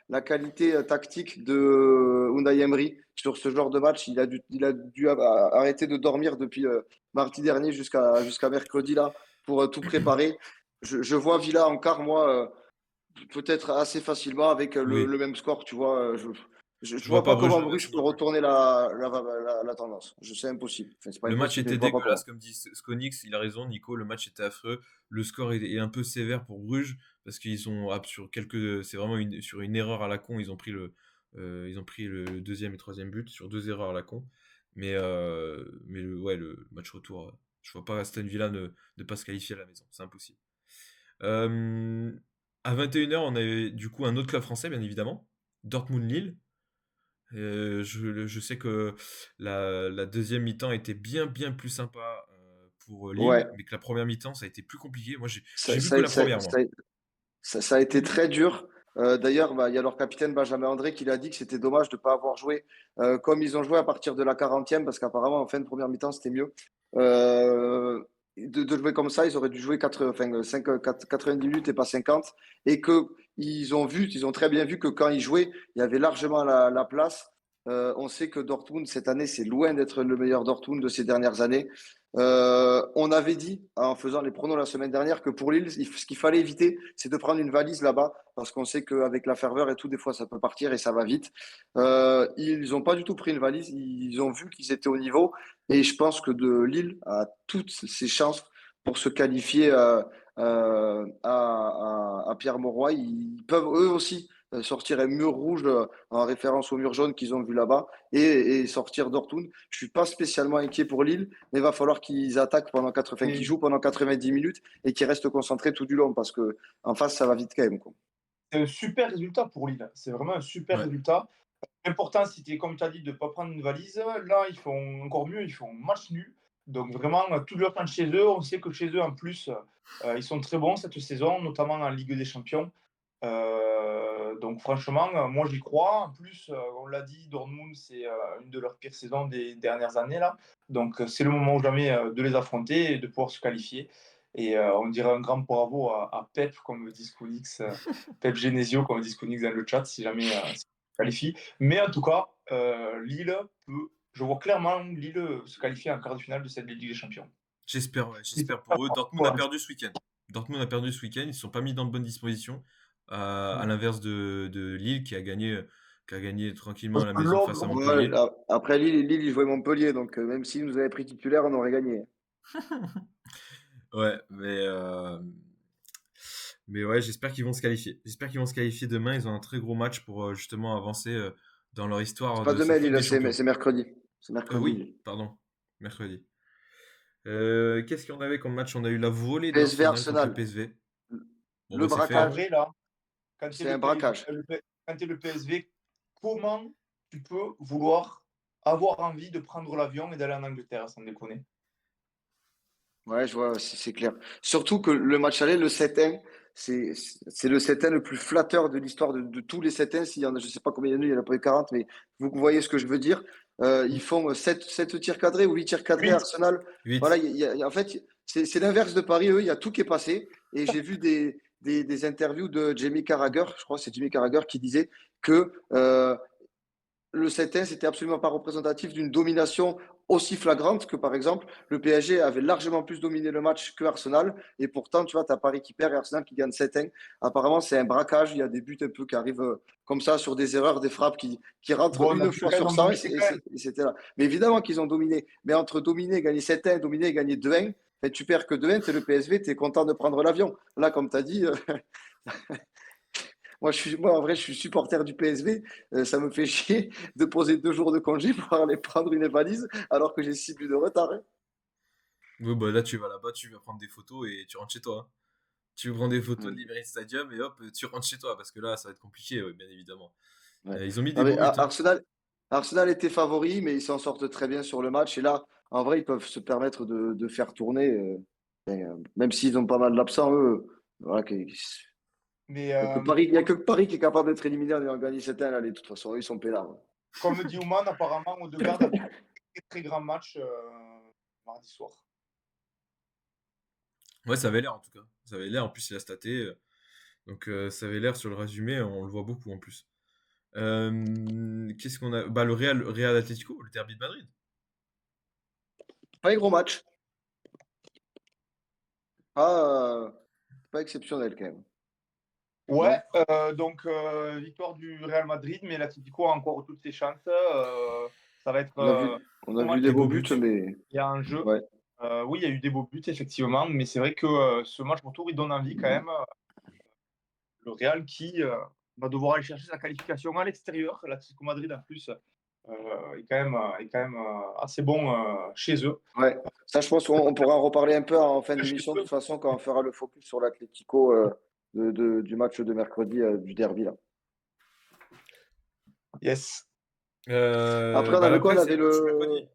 la qualité tactique de Unai Emery sur ce genre de match. Il a dû arrêter de dormir depuis mardi dernier jusqu'à mercredi là pour tout préparer. Je vois Villa en quart, moi, peut-être assez facilement avec Oui, le même score, tu vois. Je je vois vois pas pas Bruges comment le Bruges verser peut non plus. retourner la tendance. C'est impossible. Enfin, c'est pas Le match impossible, mais était je vois pas dégueulasse, comment. comme dit Skonix. Il a raison, Nico. Le match était affreux. Le score est un peu sévère pour Bruges parce qu'ils ont sur quelques. C'est vraiment sur une erreur à la con. Ils ont pris le deuxième et troisième but sur deux erreurs à la con. Ouais, le match retour, je vois pas Aston Villa ne pas se qualifier à la maison. C'est impossible. Euh, à 21h, on avait du coup un autre club français, bien évidemment. Dortmund-Lille. Je sais que la deuxième mi-temps était bien plus sympa pour Lille, Ouais, mais que la première mi-temps, ça a été plus compliqué. Moi, ça, j'ai vu que ça, la ça, première, ça, moi. ça a été très dur. D'ailleurs, bah, il y a leur capitaine Benjamin André qui l'a dit que c'était dommage de ne pas avoir joué comme ils ont joué à partir de la 40e, parce qu'apparemment, en fin de première mi-temps, c'était mieux. Euh, de jouer comme ça, ils auraient dû jouer 90 minutes et pas 50. Et que ils ont très bien vu que quand ils jouaient, il y avait largement la place. On sait que Dortmund, cette année, c'est loin d'être le meilleur Dortmund de ces dernières années. On avait dit, en faisant les pronos la semaine dernière, que pour Lille, ce qu'il fallait éviter, c'est de prendre une valise là-bas, parce qu'on sait qu'avec la ferveur et tout, des fois, ça peut partir et ça va vite. Ils n'ont pas du tout pris une valise, ils ont vu qu'ils étaient au niveau, et je pense que de Lille a toutes ses chances pour se qualifier à Pierre-Mauroy. Ils peuvent eux aussi sortir un mur rouge en référence au mur jaune qu'ils ont vu là-bas et sortir Dortmund. Je suis pas spécialement inquiet pour Lille, mais il va falloir qu'ils attaquent qu'ils Et jouent pendant 90 minutes et qu'ils restent concentrés tout du long parce que en face, ça va vite quand même, quoi. c'est un super résultat pour Lille. C'est vraiment un super Ouais. résultat. L'important, c'était, comme tu as dit, de ne pas prendre une valise. Là, ils font encore mieux, ils font match nul. Donc vraiment, tout leur temps chez eux. On sait que chez eux, en plus, ils sont très bons cette saison, notamment en Ligue des Champions. Donc franchement, moi j'y crois. En plus, on l'a dit, Dortmund, c'est une de leurs pires saisons des dernières années là. Donc c'est le moment ou jamais de les affronter et de pouvoir se qualifier. Et on dirait un grand bravo à Pep, comme dit Scoonix, Pep Genesio, comme dit Scoonix dans le chat, si jamais se qualifie. Mais en tout cas, Lille peut, je vois clairement Lille se qualifier en quart de finale de cette Ligue des Champions. J'espère, ouais, Ils peuvent j'espère pas pour eux. Dortmund a prendre. perdu ce week-end. Dortmund a perdu ce week-end. Ils ne se sont pas mis dans de bonnes dispositions. À Ouais. l'inverse de Lille qui a gagné tranquillement Parce à la que maison face à l'ogre, Ouais, Montpellier. après Lille, ils jouaient Montpellier, donc même s'ils nous avaient pris titulaire, on aurait gagné. Ouais, mais ouais, j'espère qu'ils vont se qualifier. J'espère qu'ils vont se qualifier demain. Ils ont un très gros match pour justement avancer dans leur C'est histoire pas de ce demain, Ligue Lille, des Champions. c'est mercredi. C'est mercredi, Oui, Lille. pardon, mercredi. Qu'est-ce qu'on avait comme match? On a eu la volée PSV d'Arsenal contre le Arsenal. PSV. Bon, Le bah, c'est fait, en hein. braquage, vrai, là, quand tu es c'est un le PSV, braquage. quand t'es le PSV, comment tu peux vouloir avoir envie de prendre l'avion et d'aller en Angleterre, sans déconner? Ouais, je vois, c'est clair. Surtout que le match aller, le 7-1, c'est le 7-1 le plus flatteur de l'histoire de tous les 7-1. S'il y en a, je sais pas combien il y en a, il y en a pas eu 40, mais vous voyez ce que je veux dire. Ils font 7 tirs cadrés ou 8 tirs cadrés, 8. Arsenal. Voilà, 8. en fait, c'est l'inverse de Paris. Eux, il y a tout qui est passé. Et j'ai vu des interviews de Jamie Carragher, je crois que c'est Jamie Carragher qui disait que le 7-1, c'était absolument pas représentatif d'une domination aussi flagrante que, par exemple, le PSG avait largement plus dominé le match que Arsenal. Et pourtant, tu vois, tu as Paris qui perd et Arsenal qui gagne 7-1. Apparemment, c'est un braquage. Il y a des buts un peu qui arrivent comme ça sur des erreurs, des frappes qui rentrent Bon, dans une tous les fois cas, ils sur ont 100 dominé quand même. et c'était là. Mais évidemment qu'ils ont dominé. Mais entre dominer, gagner 7-1, dominer et gagner 2-1, ben, tu perds que 2-1, tu es le PSV, tu es content de prendre l'avion. Là, comme tu as dit, moi, en vrai, je suis supporter du PSV. Ça me fait chier de poser 2 jours de congé pour aller prendre une valise alors que j'ai 6 buts de retard, hein. Oui, bah là, tu vas là-bas, tu vas prendre des photos et tu rentres chez toi, hein. Tu prends des photos de Ouais, l'Emirates Stadium et hop, tu rentres chez toi parce que là, ça va être compliqué, ouais, bien évidemment. ouais. Ils ont mis des Non, mais beaux buts, hein. Arsenal était favori, mais ils s'en sortent très bien sur le match. Et là, en vrai, ils peuvent se permettre de faire tourner, même s'ils ont pas mal d'absents, eux. Voilà, Mais Il y a que Paris qui est capable d'être éliminé en ayant gagné 7-1. Allez, de toute façon, eux, ils sont peinards. comme dit Ouman, apparemment, Odegaard a fait un très, très grand match mardi soir. Ouais, ça avait l'air en tout cas. Ça avait l'air, en plus, il a staté. Donc, ça avait l'air sur le résumé, on le voit beaucoup en plus. Qu'est-ce qu'on a? Bah, le Real Atlético, le derby de Madrid. Pas un gros match. Pas, pas exceptionnel, quand même. Ouais, Non? donc victoire du Real Madrid, mais l'Atlético a encore toutes ses chances. Ça va être On a un vu match des Des beaux beaux buts, buts. mais qui a un jeu. ouais. Oui, il y a eu des beaux buts, effectivement, mais c'est vrai que ce match retour, il donne envie quand même. Le Real qui va devoir aller chercher sa qualification à l'extérieur. L'Atlético Madrid, en plus, est quand même assez bon chez eux. Ouais, ça, je pense qu'on pourra en reparler un peu en fin d'émission, de toute façon, quand on fera le focus sur l'Atlético du match de mercredi, du derby, là. Yes. Après, on avait quoi? Après, On c'est avait les matchs du mercredi. le.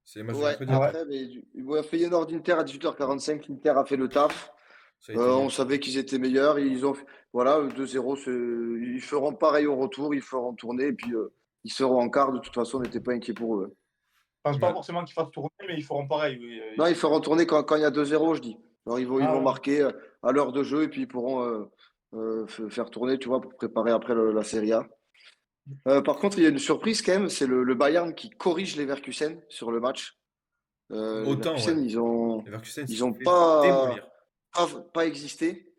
C'est les matchs du Ouais, mercredi Ah ouais. après. après, ouais, Feyenoord Inter à 18h45. L'Inter a fait le taf. Ça a été On nul. savait qu'ils étaient meilleurs. Ils ont, voilà, 2-0. Ils feront pareil au retour. Ils feront tourner. Et puis, ils seront en quart. De toute façon, on n'était pas inquiets pour eux. Je pense pas Ouais. forcément qu'ils fassent tourner, mais ils feront pareil. Oui, Non, ils feront tourner quand il y a 2-0, je dis. Alors, ils Ah vont ouais. marquer à l'heure de jeu. Et puis, ils pourront faire tourner, tu vois, pour préparer après la Serie A. Par contre, il y a une surprise quand même. C'est le Bayern qui corrige Leverkusen sur le match. Autant, ouais. Leverkusen, Leverkusen ils s'est ont fait pas, démolir. pas existé.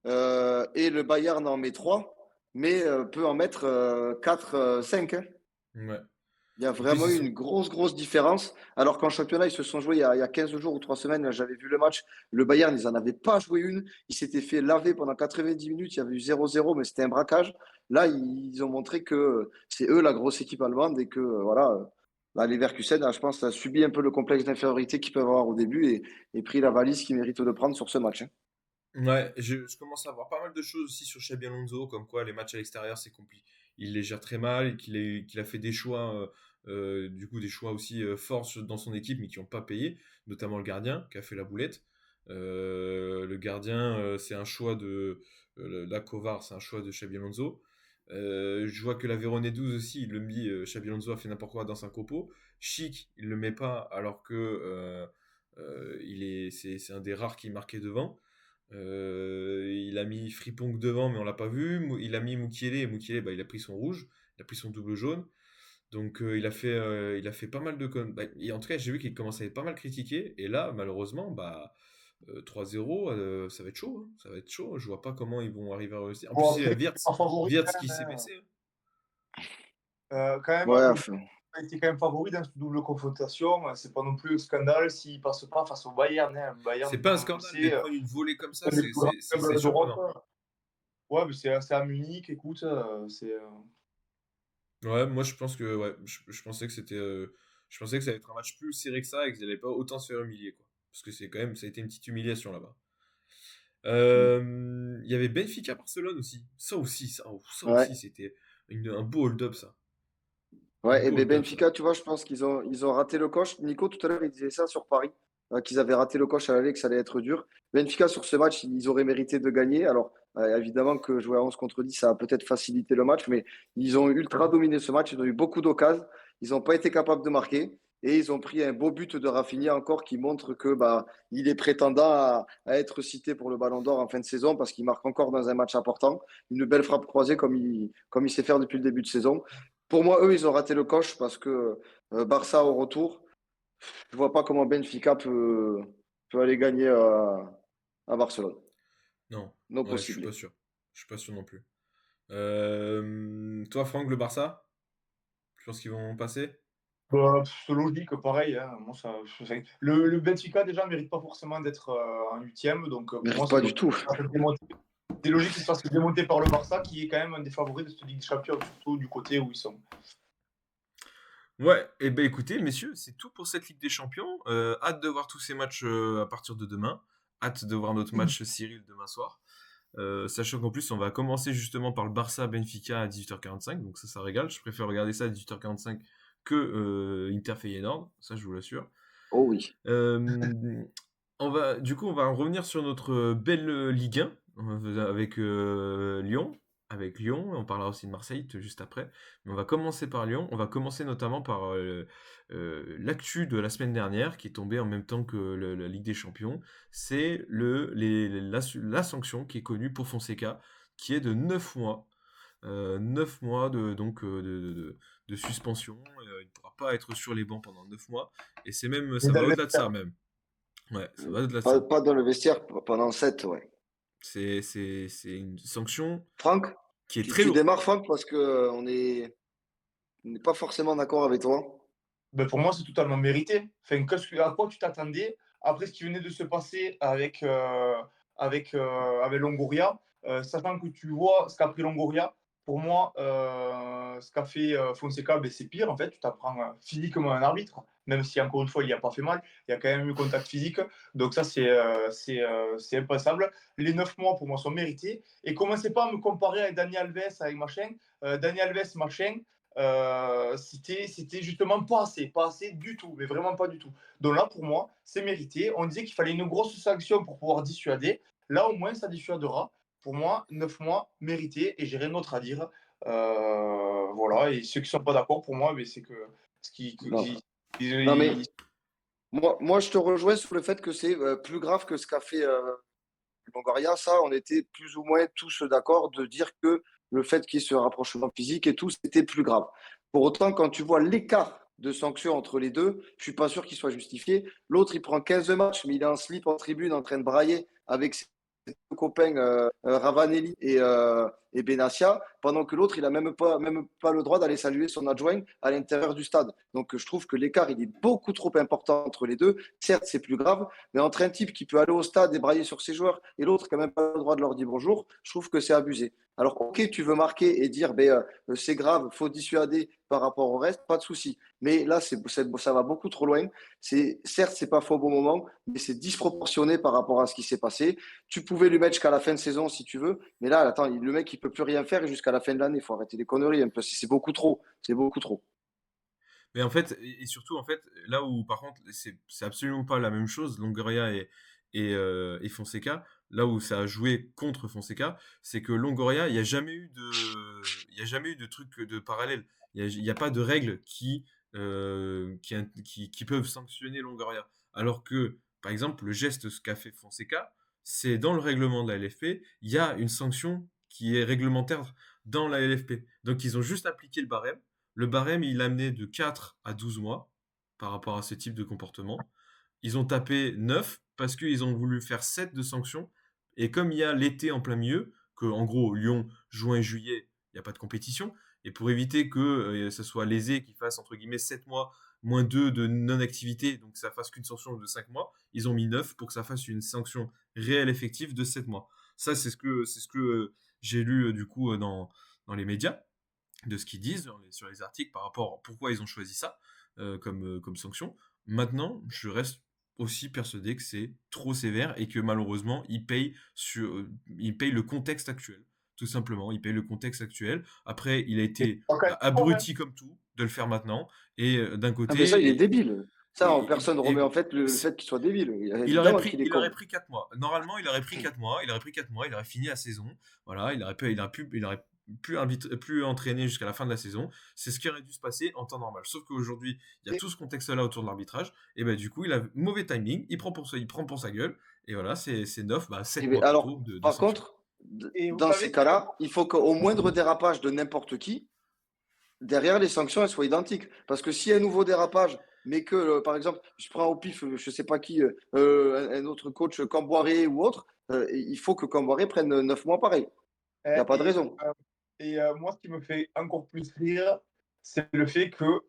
Et le Bayern en met 3, mais peut en mettre 4, 5. Hein. Ouais. Il y a En plus, vraiment ils eu sont. une grosse différence. Alors qu'en championnat, ils se sont joués il y a 15 jours ou 3 semaines. Là, j'avais vu le match. Le Bayern, ils n'en avaient pas joué une. Ils s'étaient fait laver pendant 90 minutes. Il y avait eu 0-0, mais c'était un braquage. Là, ils ont montré que c'est eux la grosse équipe allemande et que voilà. Là, les Leverkusen, je pense, a subi un peu le complexe d'infériorité qu'ils peuvent avoir au début et pris la valise qu'ils méritent de prendre sur ce match. Hein. Ouais, je commence à voir pas mal de choses aussi sur Xabi Alonso, comme quoi les matchs à l'extérieur, c'est compliqué. Il les gère très mal et qu'il a fait des choix, du coup, des choix aussi forts dans son équipe, mais qui n'ont pas payé, notamment le gardien, qui a fait la boulette. Le gardien, c'est un choix de. La Kovar, c'est un choix de Xabi Alonso. Je vois que la Vérone 12 aussi, il le met. Xabi Alonso a fait n'importe quoi dans un copeau. Chic, il le met pas, alors que c'est un des rares qui marquait devant. Il a mis Frimpong devant, mais on l'a pas vu. Il a mis Mukiele, et Mukiele, bah, il a pris son rouge, il a pris son double jaune. Donc il a fait pas mal de bah, et en tout cas, j'ai vu qu'il commençait à être pas mal critiqué. Et là, malheureusement, bah 3-0, ça va être chaud. Hein. Ça va être chaud. Je vois pas comment ils vont arriver à réussir. En Bon, plus, il y a après, en favori, Wirtz qui s'est blessé. Hein. quand même, Ouais, le enfin, a été quand même favori dans cette double confrontation. C'est pas non plus un scandale s'il passe pas face au Bayern. Hein. Le C'est Bayern, pas un comme on le scandale, mais sait, prendre une volée comme ça, un des plus grands c'est clubs surprenant. d'Europe. Ouais, mais c'est à Munich. Écoute, Ouais, moi je pense que ouais, je pensais que c'était je pensais que ça allait être un match plus serré que ça et qu'ils n'allaient pas autant se faire humilier quoi. Parce que c'est quand même ça a été une petite humiliation là-bas. Il y avait Benfica Barcelone aussi. Ça ouais. aussi c'était un beau hold-up ça. Un Ouais, et beau ben hold-up ça. Benfica, tu vois, je pense qu'ils ont raté le coche. Nico, tout à l'heure, il disait ça sur Paris, qu'ils avaient raté le coche à l'aller, que ça allait être dur. Benfica, sur ce match, ils auraient mérité de gagner. Alors, évidemment que jouer à 11 contre 10, ça a peut-être facilité le match, mais ils ont ultra dominé ce match. Ils ont eu beaucoup d'occasions. Ils n'ont pas été capables de marquer. Et ils ont pris un beau but de Rafinha encore qui montre que bah, il est prétendant à être cité pour le Ballon d'Or en fin de saison parce qu'il marque encore dans un match important. Une belle frappe croisée comme il sait faire depuis le début de saison. Pour moi, eux, ils ont raté le coche parce que Barça au retour, je vois pas comment Benfica peut aller gagner à Barcelone. Non, Non ouais, je suis possible. pas sûr. Je suis pas sûr non plus. Toi Franck, le Barça, tu penses qu'ils vont passer? bah, c'est logique, pareil. Hein. Moi, le Benfica, déjà, ne mérite pas forcément d'être en huitième. Donc, Ils pour moi, méritent pas du tout. c'est logique qu'ils se fassent démonter par le Barça, qui est quand même un des favoris de cette Ligue des Champions, surtout du côté où ils sont. Ouais, et ben écoutez, messieurs, c'est tout pour cette Ligue des Champions. Hâte de voir tous ces matchs à partir de demain. Hâte de voir notre match Cyril demain soir. Sachant qu'en plus, on va commencer justement par le Barça-Benfica à 18h45. Donc ça régale. Je préfère regarder ça à 18h45 que Inter Feyenoord. Ça, je vous l'assure. Oh oui. Du coup, on va revenir sur notre belle Ligue 1 avec Lyon. Avec Lyon, on parlera aussi de Marseille juste après. Mais on va commencer par Lyon. On va commencer notamment par l'actu de la semaine dernière qui est tombée en même temps que la Ligue des Champions. C'est la sanction qui est connue pour Fonseca, qui est de 9 mois. 9 mois de suspension. Il ne pourra pas être sur les bancs pendant 9 mois. Et Et ça dans va le au-delà de ça vestiaire. même. Ouais, ça va au-delà de Pas, ça. pas dans le vestiaire pendant 7, ouais. C'est une sanction Franck, qui est très tu lourde. démarres, Franck, parce que on n'est pas forcément d'accord avec toi. Ben, pour moi, c'est totalement mérité. Enfin, à quoi tu t'attendais après ce qui venait de se passer avec Longoria, sachant que tu vois ce qu'a pris Longoria. Pour moi, ce qu'a fait Fonseca, ben, c'est pire. En fait, tu t'apprends physiquement un arbitre, même si encore une fois, il n'y a pas fait mal. Il y a quand même eu contact physique. Donc ça, c'est impassable. Les 9 mois, pour moi, sont mérités. Et commencez pas à me comparer avec Dani Alves, avec machin. Dani Alves, machin, c'était justement pas assez du tout, mais vraiment pas du tout. Donc là, pour moi, c'est mérité. On disait qu'il fallait une grosse sanction pour pouvoir dissuader. Là, au moins, ça dissuadera. Pour moi, 9 mois mérités et j'ai rien d'autre à dire. Voilà, et ceux qui sont pas d'accord pour moi, mais c'est que ce qui, Non, non mais ils- moi, je te rejoins sur le fait que c'est plus grave que ce qu'a fait Longoria. Ça, on était plus ou moins tous d'accord de dire que le fait qu'il y ait ce rapprochement physique et tout, c'était plus grave. Pour autant, quand tu vois l'écart de sanctions entre les deux, je suis pas sûr qu'il soit justifié. L'autre, il prend 15 matchs, mais il est en slip en tribune en train de brailler avec ses deux copains Ravanelli et Benassia, pendant que l'autre, il a même pas le droit d'aller saluer son adjoint à l'intérieur du stade. Donc, je trouve que l'écart, il est beaucoup trop important entre les deux. Certes, c'est plus grave, mais entre un type qui peut aller au stade et brailler sur ses joueurs et l'autre qui n'a même pas le droit de leur dire bonjour, je trouve que c'est abusé. Alors, ok, tu veux marquer et dire c'est grave, faut dissuader par rapport au reste, pas de souci. Mais là, ça va beaucoup trop loin. Certes, c'est pas faux au bon moment, mais c'est disproportionné par rapport à ce qui s'est passé. Tu pouvais lui mettre jusqu'à la fin de saison si tu veux, mais là, attends, le mec, il peut plus rien faire jusqu'à la fin de l'année. Il faut arrêter les conneries un peu. C'est beaucoup trop. C'est beaucoup trop. Mais en fait, et surtout, en fait, là où par contre, c'est absolument pas la même chose, Longoria et Fonseca, là où ça a joué contre Fonseca, c'est que Longoria, il y a jamais eu de truc de parallèle. Il y a pas de règles qui peuvent sanctionner Longoria. Alors que, par exemple, le geste ce qu'a fait Fonseca, c'est dans le règlement de la LFP, il y a une sanction qui est réglementaire dans la LFP. Donc ils ont juste appliqué le barème. Le barème, il amenait de 4 à 12 mois par rapport à ce type de comportement. Ils ont tapé 9 parce qu'ils ont voulu faire 7 de sanctions. Et comme il y a l'été en plein milieu, que en gros, Lyon, juin, juillet, il n'y a pas de compétition, et pour éviter que ce soit lésé, qu'ils fassent entre guillemets 7 mois moins 2 de non-activité, donc que ça fasse qu'une sanction de 5 mois, ils ont mis 9 pour que ça fasse une sanction réelle effective de 7 mois. Ça, c'est ce que j'ai lu du coup dans les médias de ce qu'ils disent sur les articles par rapport à pourquoi ils ont choisi ça comme sanction. Maintenant, je reste aussi persuadé que c'est trop sévère et que malheureusement, ils payent le contexte actuel. Tout simplement, ils payent le contexte actuel. Après, il a c'est été pas quand même fort, hein. abruti comme tout de le faire maintenant. Et d'un Ah, mais ça, il est côté, débile. Ça, personne ne remet en et fait le fait qu'il soit débile. il aurait Évidemment pris, qu'il est il aurait con. pris 4 mois. Normalement, il aurait pris 4 mois. Il aurait pris 4 mois. Il aurait fini la saison. Voilà, il aurait pu entraîner jusqu'à la fin de la saison. C'est ce qui aurait dû se passer en temps normal. Sauf qu'aujourd'hui, il y a Et, tout ce contexte-là autour de l'arbitrage. Et ben du coup, il a mauvais timing. Il prend pour sa gueule. Et voilà, c'est 9, 7 mois Alors, plutôt de par sanction. contre, et vous dans savez ces que cas-là, il faut qu'au moindre dérapage de n'importe qui, derrière les sanctions elles soient identiques. Parce que s'il y a un nouveau dérapage, mais que, par exemple, je prends au pif, je ne sais pas qui, un autre coach, Camboiré ou autre, il faut que Camboiré prenne 9 mois pareil. Il n'y hein, a pas de raison. moi, ce qui me fait encore plus rire, c'est le fait que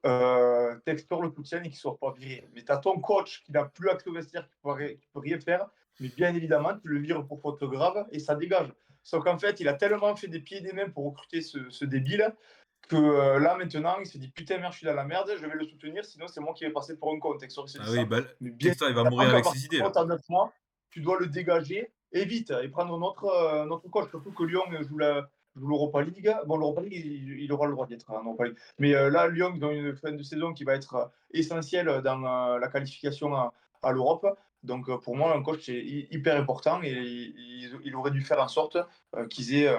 Textor le soutienne et qu'il ne soit pas viré. Mais tu as ton coach qui n'a plus accès au vestiaire, qui peut rien faire. Mais bien évidemment, tu le vires pour faute grave et ça dégage. Sauf qu'en fait, il a tellement fait des pieds et des mains pour recruter ce débile que là, maintenant, il se dit putain, merde, je suis dans la merde, je vais le soutenir, sinon c'est moi qui vais passer pour un con. Textor, il se dit Ah oui, ça. bah, Mais bien Textor, il va évidemment mourir qu'à avec partir ses du idées moment où là. tu as 9 mois, tu dois le dégager et vite et prendre notre coach. Surtout que Lyon joue l'Europa League. Bon, l'Europa League, il aura le droit d'être en Europa League. Mais là, Lyon, ils ont une fin de saison qui va être essentielle dans la qualification à l'Europe. Donc, pour moi, un coach, c'est hyper important et il aurait dû faire en sorte qu'ils aient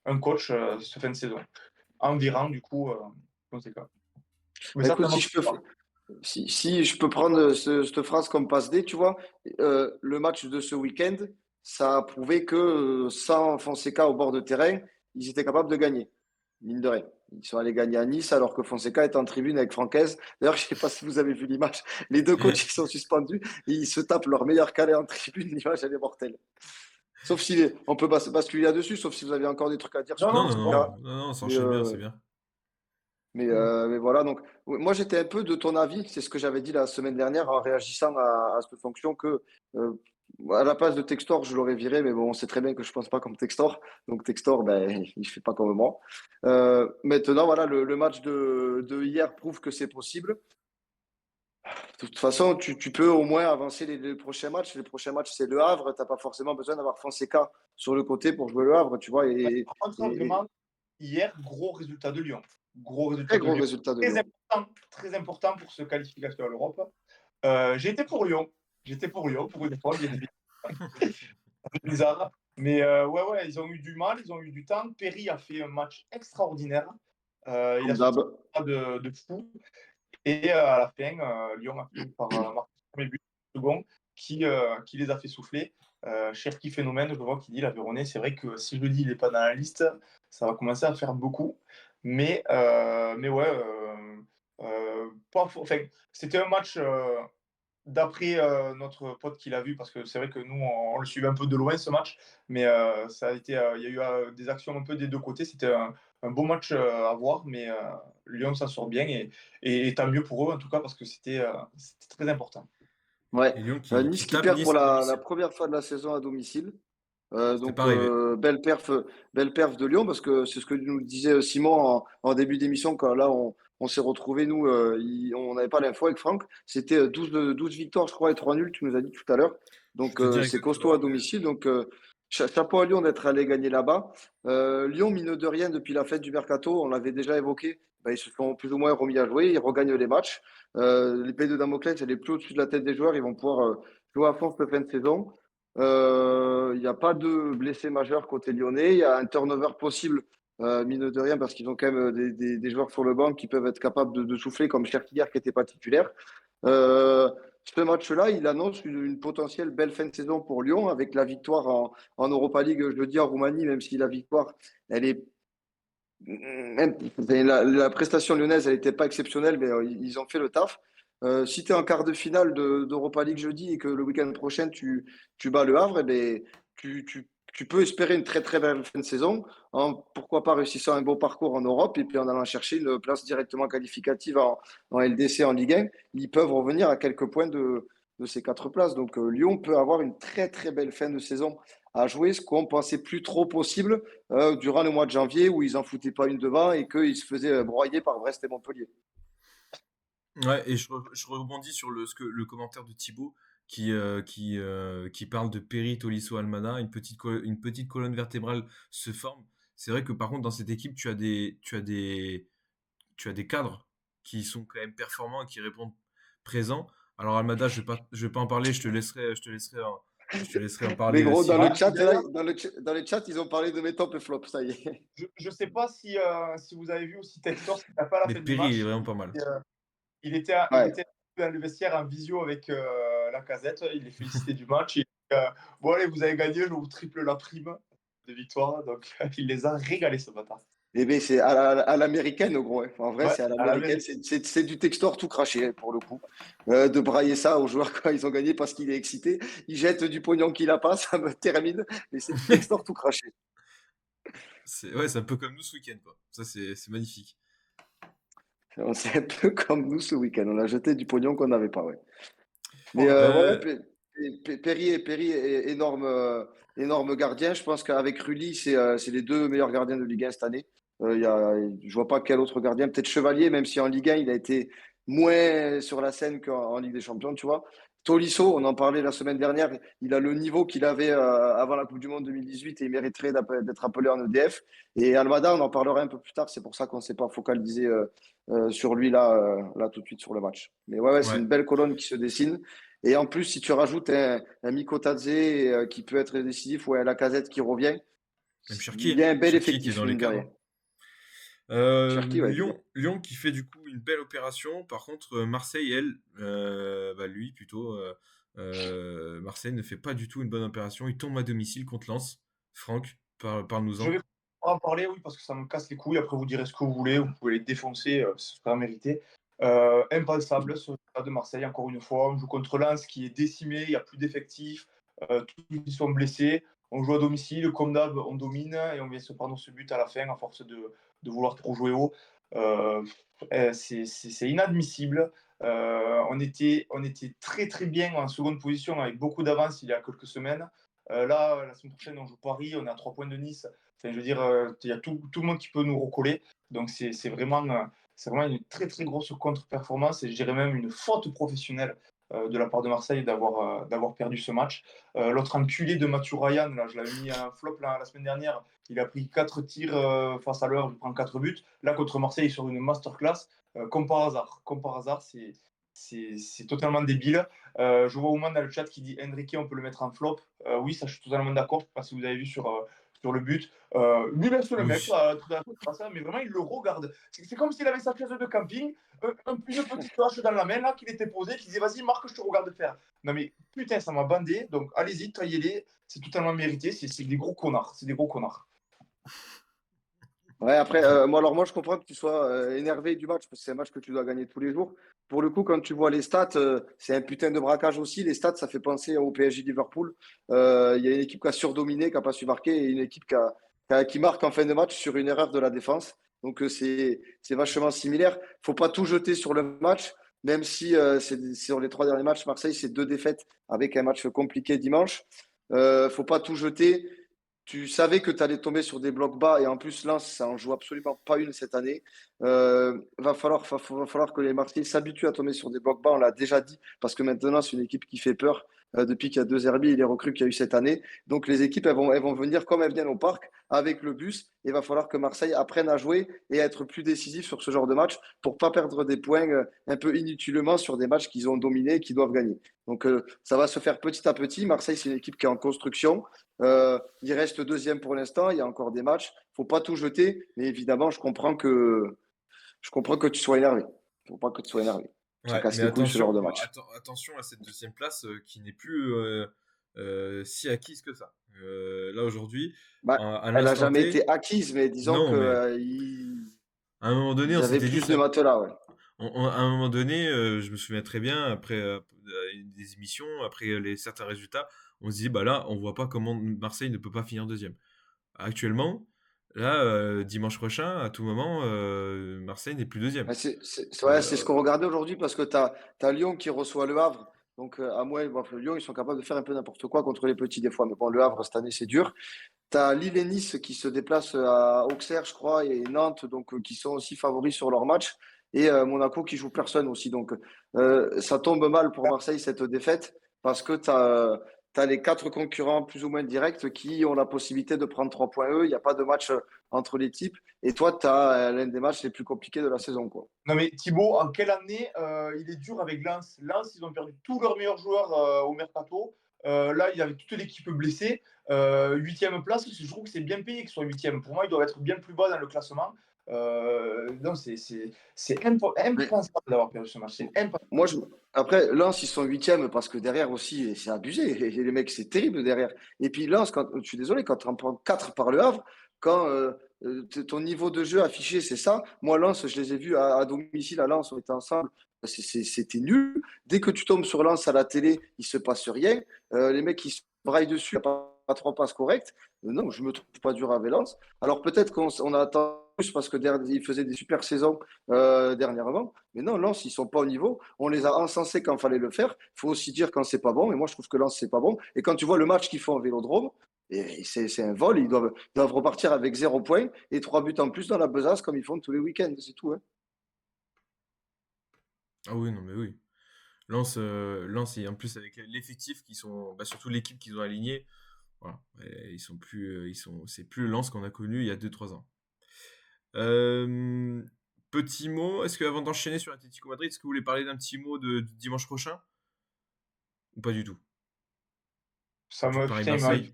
un coach cette fin de saison. En virant, du coup, conséquent. Mais Bah, ça, c'est écoute, un autre débat. si je peux prendre cette phrase comme passe D, tu vois, le match de ce week-end, ça a prouvé que sans Fonseca au bord de terrain, ils étaient capables de gagner, mine de rien. Ils sont allés gagner à Nice alors que Fonseca est en tribune avec Francaise. D'ailleurs, je ne sais pas si vous avez vu l'image. Les deux coachs ils sont suspendus et ils se tapent leur meilleur calais en tribune. L'image, elle est mortelle. Sauf si on peut basculer là-dessus, sauf si vous avez encore des trucs à dire Non, sur Non, non, non, c'est bon. Fonseca. non, non, non, ça Mais, enchaîne bien, c'est bien. mais voilà, donc moi j'étais un peu de ton avis, c'est ce que j'avais dit la semaine dernière en réagissant à cette fonction que À la place de Textor, je l'aurais viré, mais bon, on sait très bien que je pense pas comme Textor. Donc Textor, ben, il fait pas comme moi. Maintenant, voilà, le match de hier prouve que c'est possible. De toute façon, tu peux au moins avancer les prochains matchs. Les prochains matchs, c'est Le Havre. Tu n'as pas forcément besoin d'avoir Fonseca sur le côté pour jouer Le Havre, tu vois. Ouais, par contre, Et vraiment, hier, gros résultat de Lyon. Gros résultat très de gros Lyon. résultat de Lyon. Très important pour se qualifier à l'Europe. J'étais pour Lyon. J'étais pour Lyon, pour une fois, bien évidemment. C'est bizarre. Mais ouais, ils ont eu du mal, ils ont eu du temps. Perry a fait un match extraordinaire. Il a Comme sorti d'hab. de fou. Et à la fin, Lyon a fini par marquer le premier but, le second, qui les a fait souffler. Cherki Phénomène, je vois qu'il dit la Véronais. C'est vrai que si je le dis, il n'est pas dans la liste, ça va commencer à faire beaucoup. Mais ouais, enfin, c'était un match d'après notre pote qui l'a vu, parce que c'est vrai que nous, on le suivait un peu de loin ce match, mais ça a été, il y a eu des actions un peu des deux côtés. C'était un beau match à voir, mais Lyon s'en sort bien et tant mieux pour eux en tout cas parce que c'était très important. Ouais. Et Lyon Nice qui qui tape perd pour Nice à la domicile. première fois de la saison à domicile. C'était pas arrivé. Belle perf de Lyon parce que c'est ce que nous disait Simon en début d'émission quand là on s'est retrouvés nous on n'avait pas l'info avec Franck, c'était 12 victoires je crois et 3 nuls, tu nous as dit tout à l'heure, Je donc te dire c'est costaud à exactement, mais domicile, donc chapeau à Lyon d'être allé gagner là-bas. Lyon, mine de rien, depuis la fête du mercato, on l'avait déjà évoqué, ben, ils se sont plus ou moins remis à jouer, ils regagnent les matchs. L'épée de Damoclès elle est plus au-dessus de la tête des joueurs, ils vont pouvoir jouer à fond cette fin de saison. Il n'y a pas de blessés majeurs côté lyonnais. Il y a un turnover possible, mine de rien, parce qu'ils ont quand même des joueurs sur le banc qui peuvent être capables de souffler, comme Cherki hier qui n'était pas titulaire. Euh, Ce match-là, il annonce une potentielle belle fin de saison pour Lyon avec la victoire en Europa League jeudi en Roumanie, même si la victoire, elle est. La prestation lyonnaise, elle n'était pas exceptionnelle, mais ils ont fait le taf. Si tu es en quart de finale d'Europa League jeudi et que le week-end prochain, tu bats le Havre, eh ben, tu peux espérer une très très belle fin de saison en pourquoi pas réussissant un beau parcours en Europe et puis en allant chercher une place directement qualificative en LDC en Ligue 1. Ils peuvent revenir à quelques points de ces quatre places. Donc Lyon peut avoir une très très belle fin de saison à jouer, ce qu'on pensait plus trop possible durant le mois de janvier où ils en foutaient pas une devant et qu'ils se faisaient broyer par Brest et Montpellier. ouais, et je rebondis sur le commentaire de Thibaut qui parle de Perry, Tolisso, Almada. Une petite colonne vertébrale se forme. C'est vrai que par contre, dans cette équipe, tu as des cadres qui sont quand même performants et qui répondent présents. Alors Almada, je vais pas en parler, je te laisserai en Mais parler, gros, dans le Simon. chat, là, D'ailleurs, dans le chat, ils ont parlé de mes top et flop, ça y est. je ne sais pas si vous avez vu aussi Textor, qui n'a pas à la Mais fin du Perry, il est match. vraiment pas mal. Il Ouais. était dans le vestiaire en visio avec la casette. Il les félicitait du match. Bon, allez, vous avez gagné, je vous triple la prime de victoire. Donc, il les a régalés, ce bâtard. Eh bien, c'est à l'américaine, gros. Hein. En vrai, Ouais, c'est à à la l'américaine. mairie. C'est du textor tout craché, hein, pour le coup. De brailler ça aux joueurs quand ils ont gagné parce qu'il est excité. Il jette du pognon qu'il a pas, ça me termine. Mais c'est du textor tout craché. Ouais, c'est un peu comme nous ce week-end, quoi. Ça, c'est magnifique. C'est un peu comme nous ce week-end. On a jeté du pognon qu'on n'avait pas, ouais. Mais Oh là là. Euh, Perry est énorme, énorme gardien. Je pense qu'avec Rulli, c'est les deux meilleurs gardiens de Ligue 1 cette année. Je vois pas quel autre gardien. Peut-être Chevalier, même si en Ligue 1, il a été moins sur la scène qu'en Ligue des Champions, tu vois. Tolisso, on en parlait la semaine dernière, il a le niveau qu'il avait avant la Coupe du Monde 2018 et il mériterait d'être appelé en EDF. Et Almada, on en parlera un peu plus tard. C'est pour ça qu'on ne s'est pas focalisé sur lui là tout de suite sur le match. Mais ouais, c'est ouais, une belle colonne qui se dessine. Et en plus, si tu rajoutes un Mikotadze qui peut être décisif ou un Lacazette qui revient, même il Cherki. y a un bel Cherki qui est effectif, dans les mine de cadres, rien. hein. Cherki, ouais, dis-moi. Lyon qui fait du coup une belle opération. Par contre, Marseille, elle, lui plutôt, Marseille ne fait pas du tout une bonne opération. Il tombe à domicile contre Lens. Franck, Je parle-nous-en. vais pas en parler, oui, parce que ça me casse les couilles. Après, vous direz ce que vous voulez. Vous pouvez les défoncer, c'est pas mérité. Impensable, ce stade de Marseille, encore une fois. On joue contre Lens qui est décimé, il n'y a plus d'effectifs. Tous ils sont blessés. On joue à domicile, comme d'hab, on domine et on vient se prendre ce but à la fin à force de vouloir trop jouer haut. C'est inadmissible. On était très très bien en seconde position avec beaucoup d'avance il y a quelques semaines. Là, la semaine prochaine, on joue Paris, on est à 3 points de Nice. Enfin, je veux dire, il y a tout le monde qui peut nous recoller. Donc c'est vraiment une très très grosse contre-performance et je dirais même une faute professionnelle de la part de Marseille d'avoir perdu ce match. L'autre enculé de Mathieu Ryan, là, je l'avais mis un flop la semaine dernière. Il a pris 4 tirs face à l'heure, il prend 4 buts. Là, contre Marseille, sur une masterclass, comme par hasard. Comme par hasard, c'est totalement débile. Je vois Ouman dans le chat qui dit Enrique, on peut le mettre en flop. Oui, ça, je suis totalement d'accord. Je ne sais pas si vous avez vu sur le but. Lui laisse le mec, Oui. tout à fait, ça, mais vraiment, il le regarde. C'est comme s'il avait sa chaise de camping, une petite hache dans la main, là, qu'il était posé, qu'il disait vas-y, Marc, je te regarde faire. Non, mais putain, ça m'a bandé. Donc, allez-y, taillez-les. C'est totalement mérité. C'est des gros connards. C'est des gros connards. Ouais, après, moi, je comprends que tu sois énervé du match, parce que c'est un match que tu dois gagner tous les jours. Pour le coup, quand tu vois les stats, c'est un putain de braquage aussi. Les stats, ça fait penser au PSG Liverpool. Il y a une équipe qui a surdominé, qui n'a pas su marquer, et une équipe qui marque en fin de match sur une erreur de la défense. Donc, c'est vachement similaire. Faut pas tout jeter sur le match, même si sur les 3 derniers matchs, Marseille, c'est 2 défaites avec un match compliqué dimanche. Faut pas tout jeter. Tu savais que tu allais tomber sur des blocs bas et en plus, Lens, ça en joue absolument pas une cette année. Va falloir que les Marseillais s'habituent à tomber sur des blocs bas, on l'a déjà dit, parce que maintenant, c'est une équipe qui fait peur depuis qu'il y a 2 Herbie et les recrues qu'il y a eu cette année. Donc, les équipes, elles vont venir comme elles viennent au parc avec le bus. Et il va falloir que Marseille apprenne à jouer et à être plus décisif sur ce genre de match pour pas perdre des points un peu inutilement sur des matchs qu'ils ont dominés et qu'ils doivent gagner. Donc, ça va se faire petit à petit. Marseille, c'est une équipe qui est en construction. Il reste deuxième pour l'instant, il y a encore des matchs. Faut pas tout jeter, mais évidemment, je comprends que tu sois énervé. Faut pas que tu sois énervé. Ça Ouais, casse mais les couilles ce genre attention, de match. attention à cette deuxième place qui n'est plus si acquise que ça. Là aujourd'hui, Bah, à elle a l'instant jamais T, été acquise, mais disons non, que mais à un moment donné, ils on avaient s'était dit plus de ça. matelas, ouais. À un moment donné, je me souviens très bien, après des émissions, après certains résultats, on se dit, bah là, on voit pas comment Marseille ne peut pas finir deuxième. Actuellement, là, dimanche prochain, à tout moment, Marseille n'est plus deuxième. Ouais, c'est ce Euh, qu'on regardait aujourd'hui parce que tu as Lyon qui reçoit Le Havre. Donc, à moi, bon, Lyon, ils sont capables de faire un peu n'importe quoi contre les petits des fois. Mais bon, Le Havre, cette année, c'est dur. Tu as Lille et Nice qui se déplacent à Auxerre, je crois, et Nantes, donc qui sont aussi favoris sur leur match. Et Monaco qui joue personne aussi. Donc ça tombe mal pour Marseille cette défaite parce que tu as les 4 concurrents plus ou moins directs qui ont la possibilité de prendre 3 points eux. Il n'y a pas de match entre les types. Et toi, tu as l'un des matchs les plus compliqués de la saison, quoi. Non, mais Thibaut, en quelle année il est dur avec Lens? Lens, ils ont perdu tous leurs meilleurs joueurs au mercato. Là, il y avait toute l'équipe blessée. Huitième place, je trouve que c'est bien payé qu'ils soient huitième. Pour moi, ils doivent être bien plus bas dans le classement. Non, c'est Mais impensable d'avoir perdu ce match. C'est impensable. moi, après, Lens, ils sont huitièmes parce que derrière aussi, c'est abusé. Et les mecs, c'est terrible derrière. Et puis Lens, je suis désolé, quand tu en prends 4 par le Havre, quand ton niveau de jeu affiché, c'est ça. Moi, Lens, je les ai vus à domicile à Lens, on était ensemble. C'était nul. Dès que tu tombes sur Lens à la télé, il se passe rien. Les mecs, ils se braillent dessus, il n'y a pas 3 passes correctes. Non, je me trouve pas dur avec Lens. Alors peut-être qu'on a attendu plus parce que ils faisaient des super saisons dernièrement. Mais non, Lens, ils sont pas au niveau. On les a encensés quand il fallait le faire. Il faut aussi dire quand c'est pas bon. Et moi, je trouve que Lens, c'est pas bon. Et quand tu vois le match qu'ils font au Vélodrome, et c'est un vol. Ils doivent repartir avec 0 points et 3 buts en plus dans la besace comme ils font tous les week-ends. C'est tout, hein. Ah oui, non, mais oui. Lens, et en plus avec l'effectif qui sont, bah, surtout l'équipe qu'ils ont alignée, voilà. Et ils sont plus, c'est plus le Lens qu'on a connu il y a 2 3 ans. Euh, Petit mot, est-ce que avant d'enchaîner sur Atlético Madrid, est-ce que vous voulez parler d'un petit mot de dimanche prochain ou pas du tout? Ça me, putain, il m'arrive Paris-Marseille.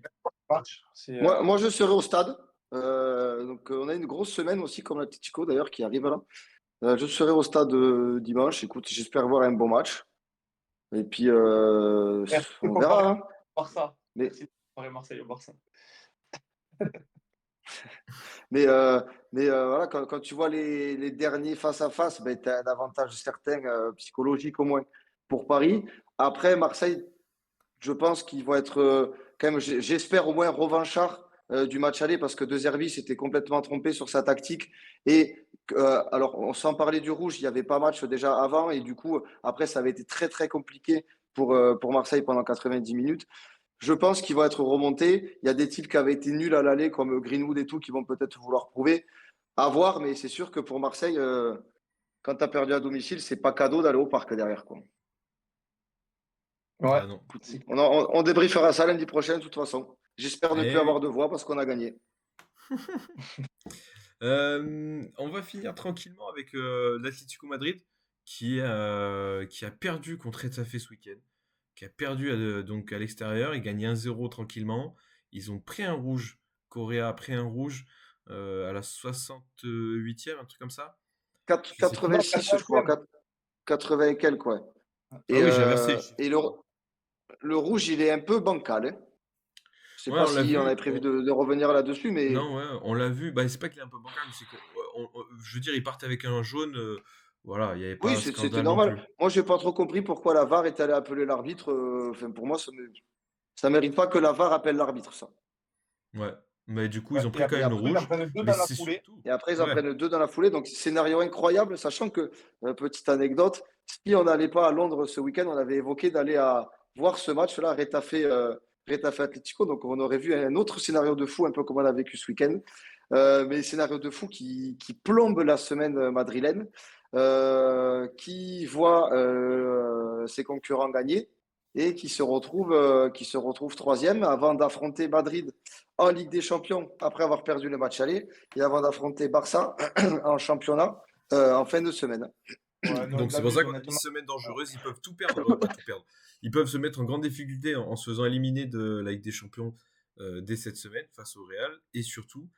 un match. C'est, Moi, je serai au stade. Donc, on a une grosse semaine aussi, comme l'Atlético d'ailleurs, qui arrive là. Je serai au stade dimanche. Écoute, j'espère voir un bon match. Et puis, merci de on comparer verra, hein. au Barça. Mais, Merci de comparer Marseille au Barça. mais, voilà, quand tu vois les derniers face à face, ben, tu as un avantage certain, psychologique au moins, pour Paris. Après, Marseille, je pense qu'ils vont être quand même, j'espère au moins revanchards du match aller parce que De Zerbi s'était complètement trompé sur sa tactique. Et alors, on s'en parlait du rouge, il n'y avait pas match déjà avant. Et du coup, après, ça avait été très, très compliqué pour Marseille pendant 90 minutes. Je pense qu'ils vont être remontés. Il y a des types qui avaient été nuls à l'aller, comme Greenwood et tout, qui vont peut-être vouloir prouver. À voir, mais c'est sûr que pour Marseille, quand tu as perdu à domicile, c'est pas cadeau d'aller au parc derrière, quoi. Ouais, Ah non. Écoute, c'est on débriefera ça lundi prochain, de toute façon. J'espère ne plus Eh oui. avoir de voix parce qu'on a gagné. On va finir tranquillement avec l'Atlético Madrid qui a perdu contre Etafé ce week-end, qui a perdu donc à l'extérieur. Ils gagnent 1-0 tranquillement. Ils ont pris un rouge. Correa a pris un rouge à la 68e, un truc comme ça. Je sais plus. non, 86, je crois. 80e. 80 et quelques, ouais. Ah Et, oui, j'ai inversé. le rouge, il est un peu bancal, hein. Je sais Ouais, pas on l'a si on avait vu. prévu de revenir là-dessus, mais Non, ouais, on l'a vu. Bah, c'est pas qu'il est un peu bancal, mais c'est que, je veux dire, il partait avec un jaune. Voilà, il n'y avait pas oui, un c'était scandale non normal. plus. Moi, j'ai pas trop compris pourquoi la VAR est allée appeler l'arbitre. Enfin, pour moi, ça mérite pas que la VAR appelle l'arbitre, ça. Ouais. Mais du coup, Ouais, ils ont et pris quand après, Et même le après, ils en rouge. prennent deux Mais dans la c'est foulée. surtout. et après, ils en Ouais. prennent deux dans la foulée. Donc, scénario incroyable, sachant que, petite anecdote, si on n'allait pas à Londres ce week-end, on avait évoqué d'aller à voir ce match-là, Retafe Atlético. Donc, on aurait vu un autre scénario de fou, un peu comme on a vécu ce week-end. Mais scénario de fou qui plombe la semaine madrilène, qui voit ses concurrents gagner et qui se retrouve troisième avant d'affronter Madrid en Ligue des Champions après avoir perdu le match aller et avant d'affronter Barça en championnat en fin de semaine. Ouais, non, Donc c'est pour David, ça qu'on a dit honnêtement. semaine dangereuse. Ils peuvent tout perdre. Pas tout perdre. Ils peuvent se mettre en grande difficulté en se faisant éliminer de la Ligue des Champions dès cette semaine face au Real. Et surtout,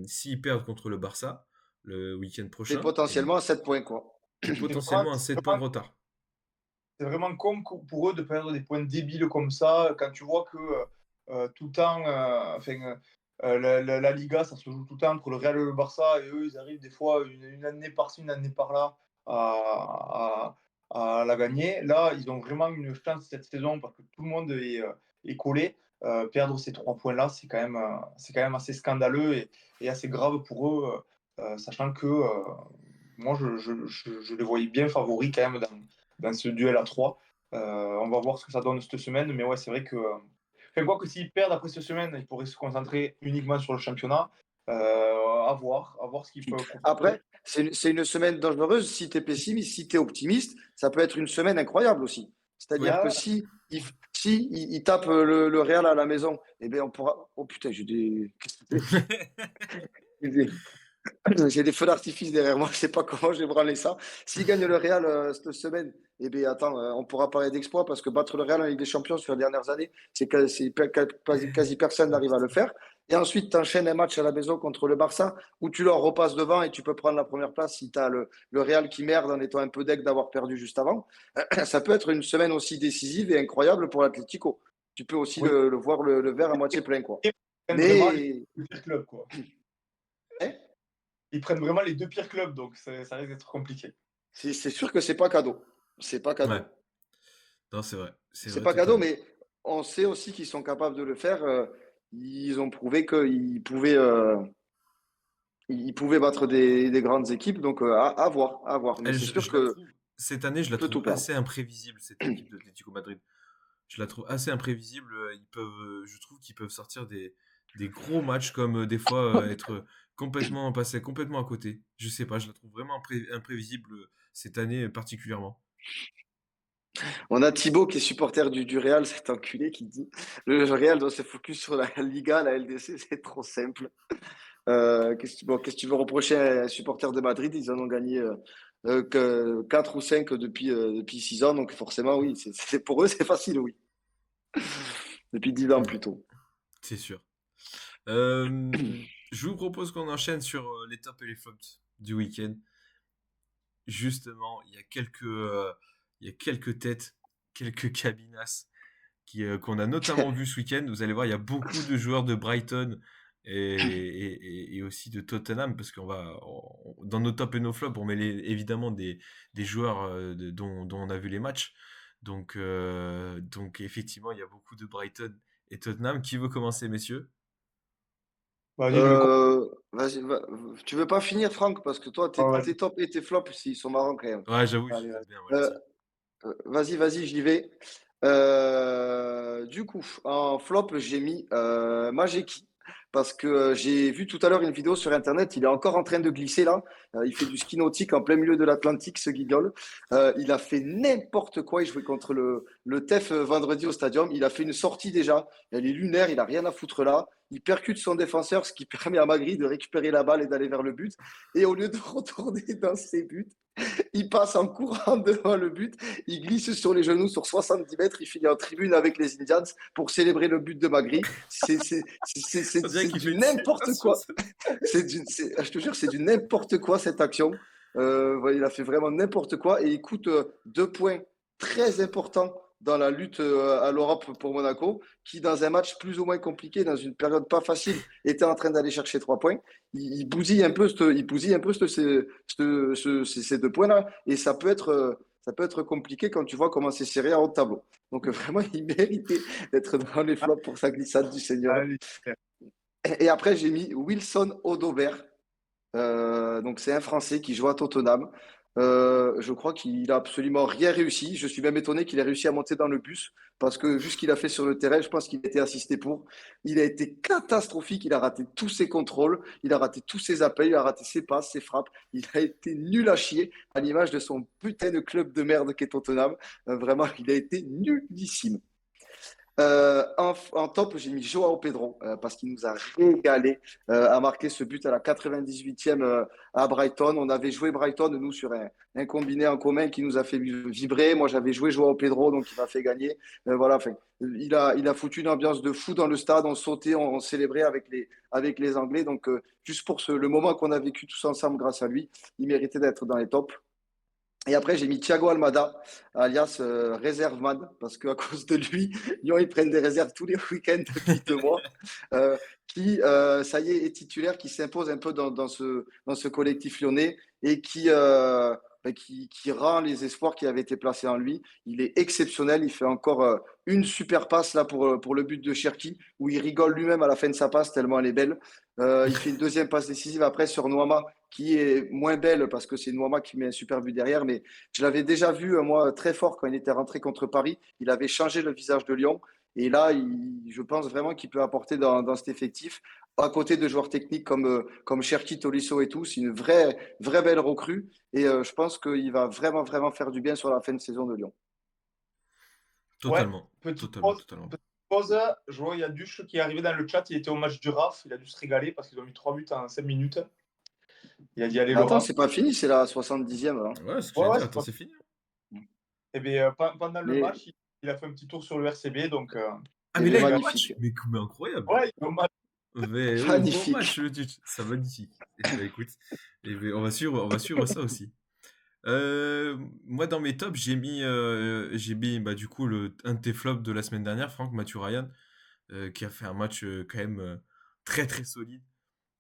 s'ils perdent contre le Barça le week-end Et prochain, potentiellement à 7 points, quoi. et potentiellement un 7 points de retard. C'est vraiment con pour eux de perdre des points débiles comme ça, quand tu vois que tout le temps, la Liga, ça se joue tout le temps entre le Real et le Barça, et eux, ils arrivent des fois une année par-ci, une année par-là à la gagner. Là, ils ont vraiment une chance cette saison parce que tout le monde est collé. Perdre ces 3 points-là, c'est quand même assez scandaleux et assez grave pour eux, sachant que moi, je les voyais bien favoris quand même dans ce duel à 3. On va voir ce que ça donne cette semaine, mais ouais, c'est vrai que. Enfin, quoi que s'ils perdent après cette semaine, ils pourraient se concentrer uniquement sur le championnat. À voir ce qu'ils peuvent proposer. Après, c'est une semaine dangereuse. Si tu es pessimiste, si tu es optimiste, ça peut être une semaine incroyable aussi. C'est-à-dire Oui. que si il tape le Real à la maison, eh bien on pourra. Oh putain, j'ai des- j'ai des feux d'artifice derrière moi, je sais pas comment j'ai branlé ça. S'il gagne le Real cette semaine, eh bien attends, on pourra parler d'exploit parce que battre le Real en Ligue des Champions sur les dernières années, quasi personne n'arrive à le faire. Et ensuite, tu enchaînes un match à la maison contre le Barça où tu leur repasses devant et tu peux prendre la première place si tu as le Real qui merde en étant un peu deg d'avoir perdu juste avant. Ça peut être une semaine aussi décisive et incroyable pour l'Atlético. Tu peux aussi Oui, le voir le verre à moitié plein, quoi. ils prennent vraiment les Mais deux pires clubs, quoi. hein, Ils prennent vraiment les deux pires clubs, donc ça risque d'être compliqué. c'est sûr que c'est pas cadeau. C'est pas Ouais. cadeau. Non, c'est vrai. C'est C'est vrai pas cadeau, totalement. mais on sait aussi qu'ils sont capables de le faire. Ils ont prouvé ils pouvaient battre des grandes équipes. Donc, à voir, à voir. Mais Elle, c'est sûr je la que trouve, cette année, je tu la peux trouve tout perdre. assez imprévisible, cette équipe de l'Atlético Madrid. Je la trouve assez imprévisible. Je trouve qu'ils peuvent sortir des gros matchs comme des fois être passer complètement à côté. Je sais pas, je la trouve vraiment imprévisible cette année particulièrement. On a Thibaut qui est supporter du Real, cet enculé qui dit le Real doit se focus sur la Liga, la LDC, c'est trop simple. Qu'est-ce que tu veux reprocher à un supporter de Madrid? Ils en ont gagné que 4 ou 5 depuis 6 ans, donc forcément, oui, pour eux, c'est facile, oui. Depuis 10 ans Ouais, plutôt. c'est sûr. Je vous propose qu'on enchaîne sur les tops et les flops du week-end. Justement, il y a quelques têtes, quelques cabinas qu'on a notamment vu ce week-end. Vous allez voir, il y a beaucoup de joueurs de Brighton et aussi de Tottenham, parce dans nos tops et nos flops, on met évidemment des joueurs dont on a vu les matchs. Donc effectivement, il y a beaucoup de Brighton et Tottenham. Qui veut commencer, messieurs? Vas-y, je le compte. Vas-y, tu veux pas finir, Franck? Parce que toi, Ah, tes vas-y. tops et tes flops, ils sont marrants quand même. Ouais, j'avoue, Allez, ils vas-y. sont bien, ouais, Euh, aussi. vas-y, j'y vais. Du coup, en flop, j'ai mis Majeki. Parce que j'ai vu tout à l'heure une vidéo sur Internet, il est encore en train de glisser là. Il fait du ski nautique en plein milieu de l'Atlantique, ce guignol. Il a fait n'importe quoi. Il jouait contre le TEF vendredi au stadium. Il a fait une sortie déjà. Elle est lunaire, il a rien à foutre là. Il percute son défenseur, ce qui permet à Magri de récupérer la balle et d'aller vers le but. Et au lieu de retourner dans ses buts, il passe en courant devant le but, il glisse sur les genoux sur 70 mètres, il finit en tribune avec les Indians pour célébrer le but de Magri. On dirait C'est qu'il du fait une n'importe célébration. quoi. Je te jure, c'est du n'importe quoi cette action. Il a fait vraiment n'importe quoi et il coûte 2 points très importants dans la lutte à l'Europe pour Monaco, qui dans un match plus ou moins compliqué, dans une période pas facile, était en train d'aller chercher 3 points. Il bousille un peu, ces 2 points-là et ça peut être compliqué quand tu vois comment c'est serré en haut de tableau. Donc vraiment, il méritait d'être dans les flops pour sa glissade du Seigneur. Allez. Et après, j'ai mis Wilson Odobert. Donc c'est un Français qui joue à Tottenham. Je crois qu'il a absolument rien réussi. Je suis même étonné qu'il ait réussi à monter dans le bus parce que vu ce qu'il a fait sur le terrain, je pense qu'il a été assisté pour. Il a été catastrophique. Il a raté tous ses contrôles, il a raté tous ses appels, il a raté ses passes, ses frappes. Il a été nul à chier à l'image de son putain de club de merde qu'est Tottenham. Vraiment, il a été nullissime. En top, j'ai mis Joao Pedro parce qu'il nous a régalé à marquer ce but à la 98e à Brighton. On avait joué Brighton, nous, sur un combiné en commun qui nous a fait vibrer. Moi, j'avais joué Joao Pedro, donc il m'a fait gagner. Voilà, enfin, il a foutu une ambiance de fou dans le stade. On sautait, on célébrait avec les Anglais. Donc, juste pour le moment qu'on a vécu tous ensemble grâce à lui, il méritait d'être dans les tops. Et après, j'ai mis Thiago Almada, alias réserveman, parce qu'à cause de lui, Lyon, ils prennent des réserves tous les week-ends depuis 2 mois. Euh, Ça y est titulaire, qui s'impose un peu dans ce collectif lyonnais et qui rend les espoirs qui avaient été placés en lui. Il est exceptionnel. Il fait encore une super passe là pour le but de Cherki, où il rigole lui-même à la fin de sa passe, tellement elle est belle. Il fait une deuxième passe décisive après sur Noama, qui est moins belle parce que c'est Noama qui met un super but derrière. Mais je l'avais déjà vu, moi, très fort quand il était rentré contre Paris. Il avait changé le visage de Lyon. Et là, je pense vraiment qu'il peut apporter dans cet effectif, à côté de joueurs techniques comme Cherki, Tolisso et tout. C'est une vraie belle recrue. Et je pense qu'il va vraiment faire du bien sur la fin de saison de Lyon. Ouais, Totalement. petite Totalement, pause. totalement. Petite pause. Je vois, il y a Duche qui est arrivé dans le chat. Il était au match du RAF. Il a dû se régaler parce qu'ils ont mis 3 buts en 5 minutes. Il a dit allez, Mais attends, Laurent. c'est pas fini, c'est la 70e. Hein. Ouais, c'est ce que Ouais, j'allais ouais, dire. c'est Attends, pas. c'est fini. Et bien, pendant le Mais match, il a fait un petit tour sur le RCB. Donc, Ah, il mais est là, il est au match. magnifique. Mais incroyable. ouais, il est au match. Mais oui, bon match, Magnifique. le Duc. Ça magnifique. Eh ben, écoute, eh ben, on va suivre ça aussi. Moi, dans mes tops, j'ai mis bah, du coup un de tes flops de la semaine dernière, Franck Mathieu Ryan, qui a fait un match quand même très très solide.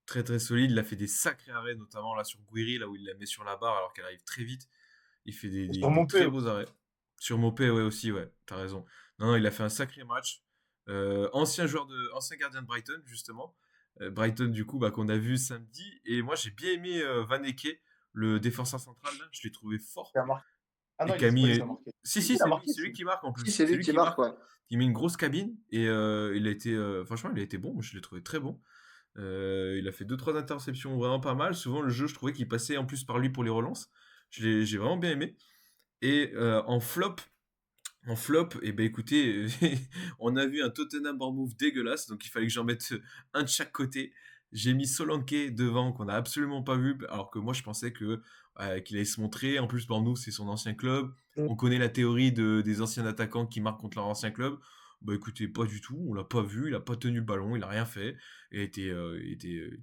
Très très solide. Il a fait des sacrés arrêts, notamment là sur Guiri, là où il la met sur la barre alors qu'elle arrive très vite. Il fait Sur des mon P. très beaux arrêts. Sur Mopé, ouais, aussi, ouais, t'as raison. Non, non, il a fait un sacré match. Ancien gardien de Brighton, justement. Brighton, du coup, bah, qu'on a vu samedi. Et moi, j'ai bien aimé Van Eke, le défenseur central, là. Je l'ai trouvé fort. Il a marqué. Ah non, Et c'est pas lui Camille. qui a marqué. Si, Si, si, il a marqué. c'est lui qui marque en Si, plus. c'est C'est lui lui qui qui marque, marque. ouais. Il met une grosse cabine et il a été. Franchement, il a été bon. Je l'ai trouvé très bon. Il a fait deux trois interceptions vraiment pas mal. Souvent, le jeu, je trouvais qu'il passait en plus par lui pour les relances. J'ai vraiment bien aimé. Et en flop, eh ben écoutez, on a vu un Tottenham Bournemouth dégueulasse, donc il fallait que j'en mette un de chaque côté. J'ai mis Solanke devant, qu'on n'a absolument pas vu, alors que moi je pensais qu'il allait se montrer. En plus, Bournemouth, c'est son ancien club. Mm. On connaît la théorie des anciens attaquants qui marquent contre leur ancien club. Bah écoutez, pas du tout, on l'a pas vu, il a pas tenu le ballon, il a rien fait, il était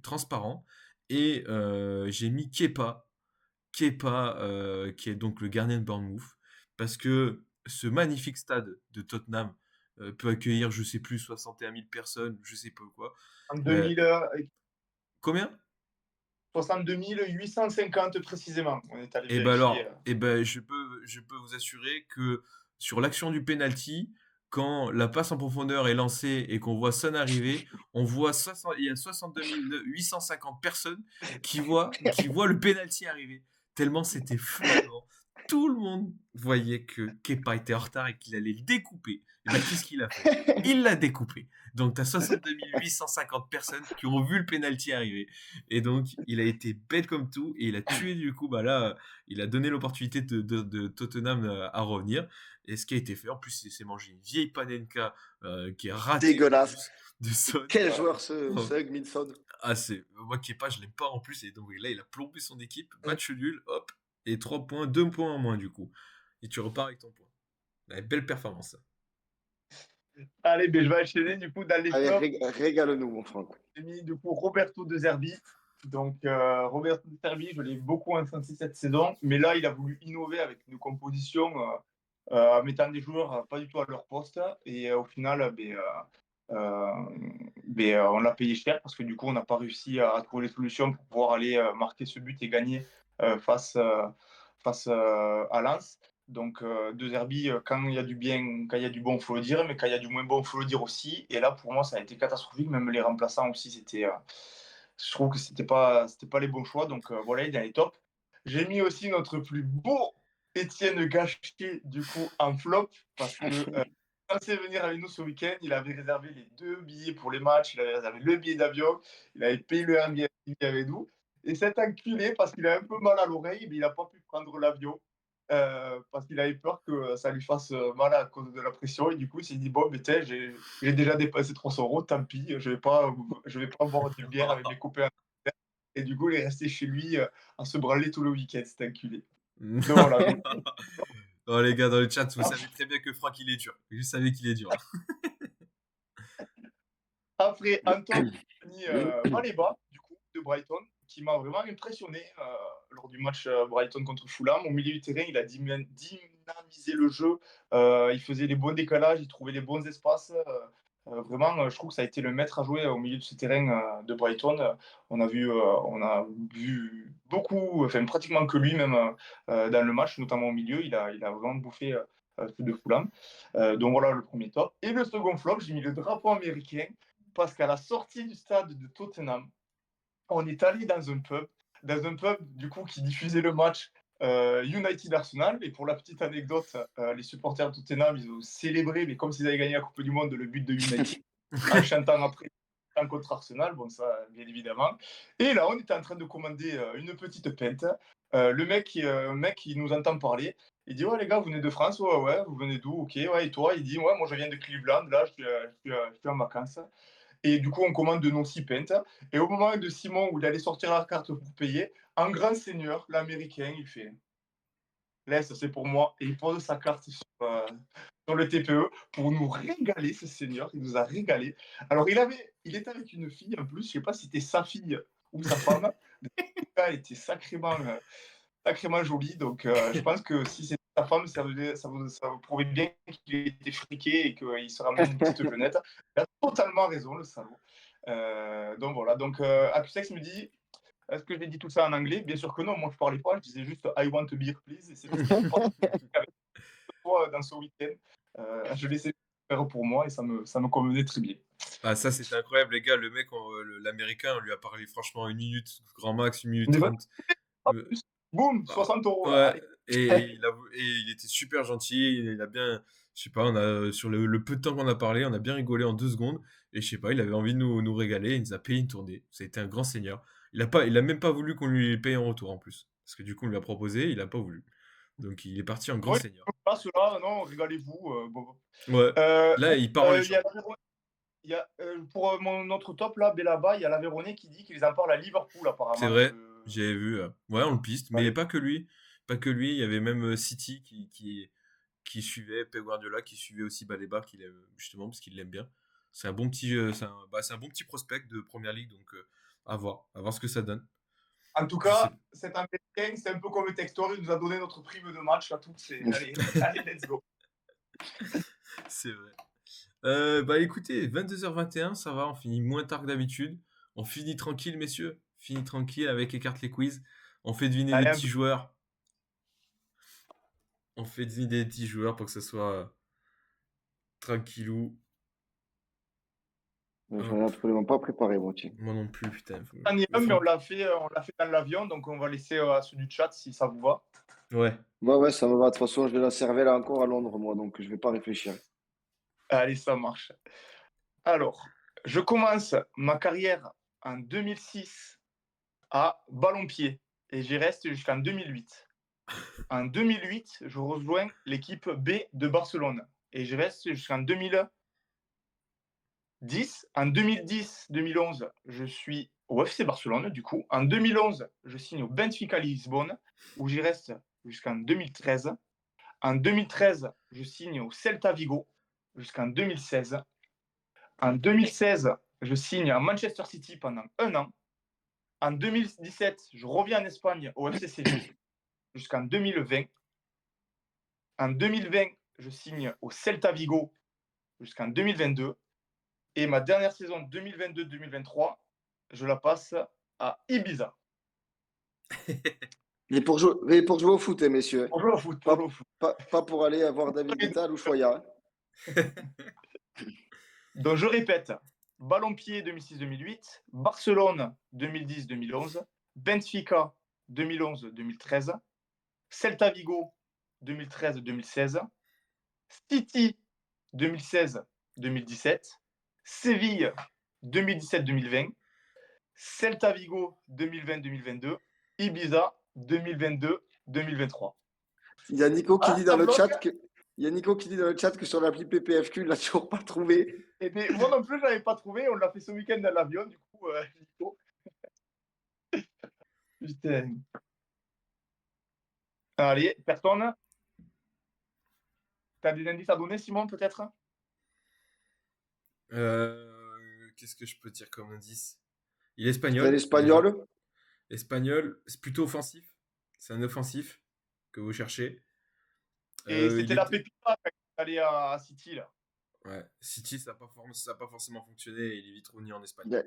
transparent. Et j'ai mis Kepa, qui est donc le gardien de Bournemouth, parce que ce magnifique stade de Tottenham peut accueillir, je sais plus, 61 000 personnes, je sais pas quoi. En Euh, 2000, Combien? 62 850 précisément. On est allé Et ben vérifier. alors, je peux vous assurer que sur l'action du penalty, quand la passe en profondeur est lancée et qu'on voit Son arriver, il y a 62 850 personnes qui voient le penalty arriver. Tellement c'était flagrant. Tout le monde voyait que Kepa était en retard et qu'il allait le découper. Et ben qu'est-ce qu'il a fait? Il l'a découpé. Donc tu as 62 850 personnes qui ont vu le penalty arriver. Et donc il a été bête comme tout et il a tué du coup, bah là, il a donné l'opportunité de Tottenham à revenir. Et ce qui a été fait, en plus, il s'est mangé une vieille panenka qui est ratée Dégueulasse. de Son. Quel joueur ce Hugminson. Ah, moi qui est pas, je l'aime pas en plus. Et donc là, il a plombé son équipe. Match nul, hop. Et 3 points, 2 points en moins du coup. Et tu repars avec ton point. Ouais, belle performance, ça. Allez, ben, je vais enchaîner du coup dans les Allez, flops. régale-nous, mon Franck. J'ai mis du coup Roberto De Zerbi. Donc, Roberto De Zerbi, je l'ai beaucoup insensé cette saison, mais là, il a voulu innover avec une composition en mettant des joueurs pas du tout à leur poste. Et au final, on l'a payé cher parce que du coup, on n'a pas réussi à trouver les solutions pour pouvoir aller marquer ce but et gagner face à Lens. Donc, De Zerbi, quand il y a du bien, quand il y a du bon, il faut le dire, mais quand il y a du moins bon, il faut le dire aussi. Et là, pour moi, ça a été catastrophique. Même les remplaçants aussi, je trouve que c'était pas les bons choix. Donc, voilà, il est top. J'ai mis aussi notre plus beau Étienne Gachet, du coup, en flop, parce que censé venir avec nous ce week-end. Il avait réservé les 2 billets pour les matchs, il avait réservé le billet d'avion, il avait payé le Airbnb avec nous. Et cet enculé, parce qu'il a un peu mal à l'oreille, mais il n'a pas pu prendre l'avion. Parce qu'il avait peur que ça lui fasse mal à cause de la pression. Et du coup, il s'est dit bon, mais j'ai déjà dépassé 300 euros, tant pis, je vais pas boire de bière avec mes copains. Et du coup, il est resté chez lui à se branler tout le week-end, cet enculé. Donc voilà. Oh, les gars, dans le chat, vous savez très bien que Franck, il est dur. Vous savez qu'il est dur. Après, Antoine Baleba, du coup, de Brighton, qui m'a vraiment impressionné lors du match Brighton contre Fulham. Au milieu du terrain, il a dynamisé le jeu. Il faisait les bons décalages, il trouvait les bons espaces. Vraiment, je trouve que ça a été le maître à jouer au milieu de ce terrain de Brighton. On a vu beaucoup, enfin pratiquement que lui même dans le match, notamment au milieu. Il a vraiment bouffé ceux de Fulham. Donc voilà le premier top. Et le second flop, j'ai mis le drapeau américain parce qu'à la sortie du stade de Tottenham, on est allé dans un pub du coup qui diffusait le match United Arsenal. Et pour la petite anecdote, les supporters de Tottenham, ils ont célébré, mais comme s'ils avaient gagné la Coupe du Monde, le but de United, en chantant après contre Arsenal, bon ça bien évidemment. Et là, on était en train de commander une petite pinte. Le mec, il nous entend parler. Il dit ouais les gars, vous venez de France? Ouais ouais, vous venez d'où? Ok, ouais, et toi? Il dit ouais, moi je viens de Cleveland, là je suis en vacances. Et du coup, on commande de nos 6 pintes. Et au moment de Simon où il allait sortir la carte pour payer, un grand seigneur, l'américain, il fait laisse, c'est pour moi. Et il pose sa carte sur le TPE pour nous régaler, ce seigneur. Il nous a régalé. Alors, il était avec une fille en plus. Je ne sais pas si c'était sa fille ou sa femme. Elle était sacrément jolie. Donc, je pense que si c'était sa femme, ça vous prouvait bien qu'il était friqué et qu'il se ramenait une petite jeunette. Il a totalement raison, le salaud. Donc voilà. Donc, Acusex me dit est-ce que j'ai dit tout ça en anglais? Bien sûr que non. Moi, je parlais pas. Je disais juste I want a beer, please. Et c'est tout ce qui se passe avec toi dans ce week-end. Je laissais faire pour moi et ça me convenait très bien. Ah, ça, c'était incroyable, les gars. Le mec, l'américain, on lui a parlé franchement 1 minute, grand max, 1 minute On est 30. Boum, Ah, 60 euros. Là. ouais, Allez. et il était super gentil. Il a bien, je sais pas, sur le peu de temps qu'on a parlé, on a bien rigolé en 2 secondes. Et je sais pas, il avait envie de nous régaler. Il nous a payé une tournée. Ça a été un grand seigneur. Il a même pas voulu qu'on lui paye en retour en plus. Parce que du coup, on lui a proposé, il a pas voulu. Donc, il est parti en grand Oui, seigneur. pas cela, non, régalez-vous. Bon. Ouais. Là, il part en Il y légende. a pour mon autre top, là, Belaba, il y a l'Aveyronais qui dit qu'ils en parlent à Liverpool, C'est apparemment. vrai, j'avais vu. Ouais, on le piste, mais Allez. pas que lui. Pas que lui, il y avait même City qui suivait Pep Guardiola, qui suivait aussi Baleba, justement parce qu'il l'aime bien. C'est un bon petit, c'est un bon petit prospect de Première Ligue, donc à voir ce que ça donne. En tout Je sais. cas, cet Américain, c'est un peu comme le Textor, il nous a donné notre prime de match là, tout. Allez, let's go. C'est vrai. Bah écoutez, 22h21, ça va, on finit moins tard que d'habitude. On finit tranquille, messieurs. Finit tranquille avec écarte les quiz. On fait deviner Allez, des un petits peu. joueurs. On fait deviner des petits joueurs pour que ça soit Tranquillou. J'en ai Hop. absolument pas préparé, moi, tiens. Moi non plus, putain. On y est, Le mais on Franck. l'a fait dans l'avion, donc on va laisser à ceux du chat si ça vous va. Ouais. Ouais, ça me va. De toute façon, je vais la cervelle encore à Londres, moi, donc je vais pas réfléchir. Allez, ça marche. Alors, je commence ma carrière en 2006 à ballon-pied et j'y reste jusqu'en 2008. En 2008, je rejoins l'équipe B de Barcelone et je reste jusqu'en 2010. En 2010-2011, je suis au FC Barcelone, du coup. En 2011, je signe au Benfica Lisbonne, où j'y reste jusqu'en 2013. En 2013, je signe au Celta Vigo jusqu'en 2016. En 2016, je signe à Manchester City pendant 1 an. En 2017, je reviens en Espagne au FC Séville jusqu'en 2020. En 2020, je signe au Celta Vigo jusqu'en 2022. Et ma dernière saison 2022-2023, je la passe à Ibiza. Mais pour jouer au foot, hein, messieurs. Pour jouer au foot, Pas, pas pour aller voir David hein. Guetta à l'Ushuaïa. Donc je répète, Ballon-Pied 2006-2008, Barcelone 2010-2011, Benfica 2011-2013, Celta Vigo 2013-2016, City 2016-2017, Séville 2017-2020, Celta Vigo 2020-2022, Ibiza 2022-2023. Il y a Nico qui dit dans le bloque. chat que. Il y a Nico qui dit dans le chat que sur l'appli PPFQ, il l'a toujours pas trouvé. Et bien, moi non plus, je l'avais pas trouvé. On l'a fait ce week-end dans l'avion, du coup, Nico. Putain. Allez, personne. T'as des indices à donner, Simon, peut-être? Qu'est-ce que je peux dire comme indice? Il est C'est un espagnol, déjà. espagnol. Espagnol, c'est plutôt offensif. C'est un offensif que vous cherchez. Et Il c'était la était- pépita quand il allait à City, là. Ouais, City, ça n'a pas forcément fonctionné et il est vite revenu en Espagne.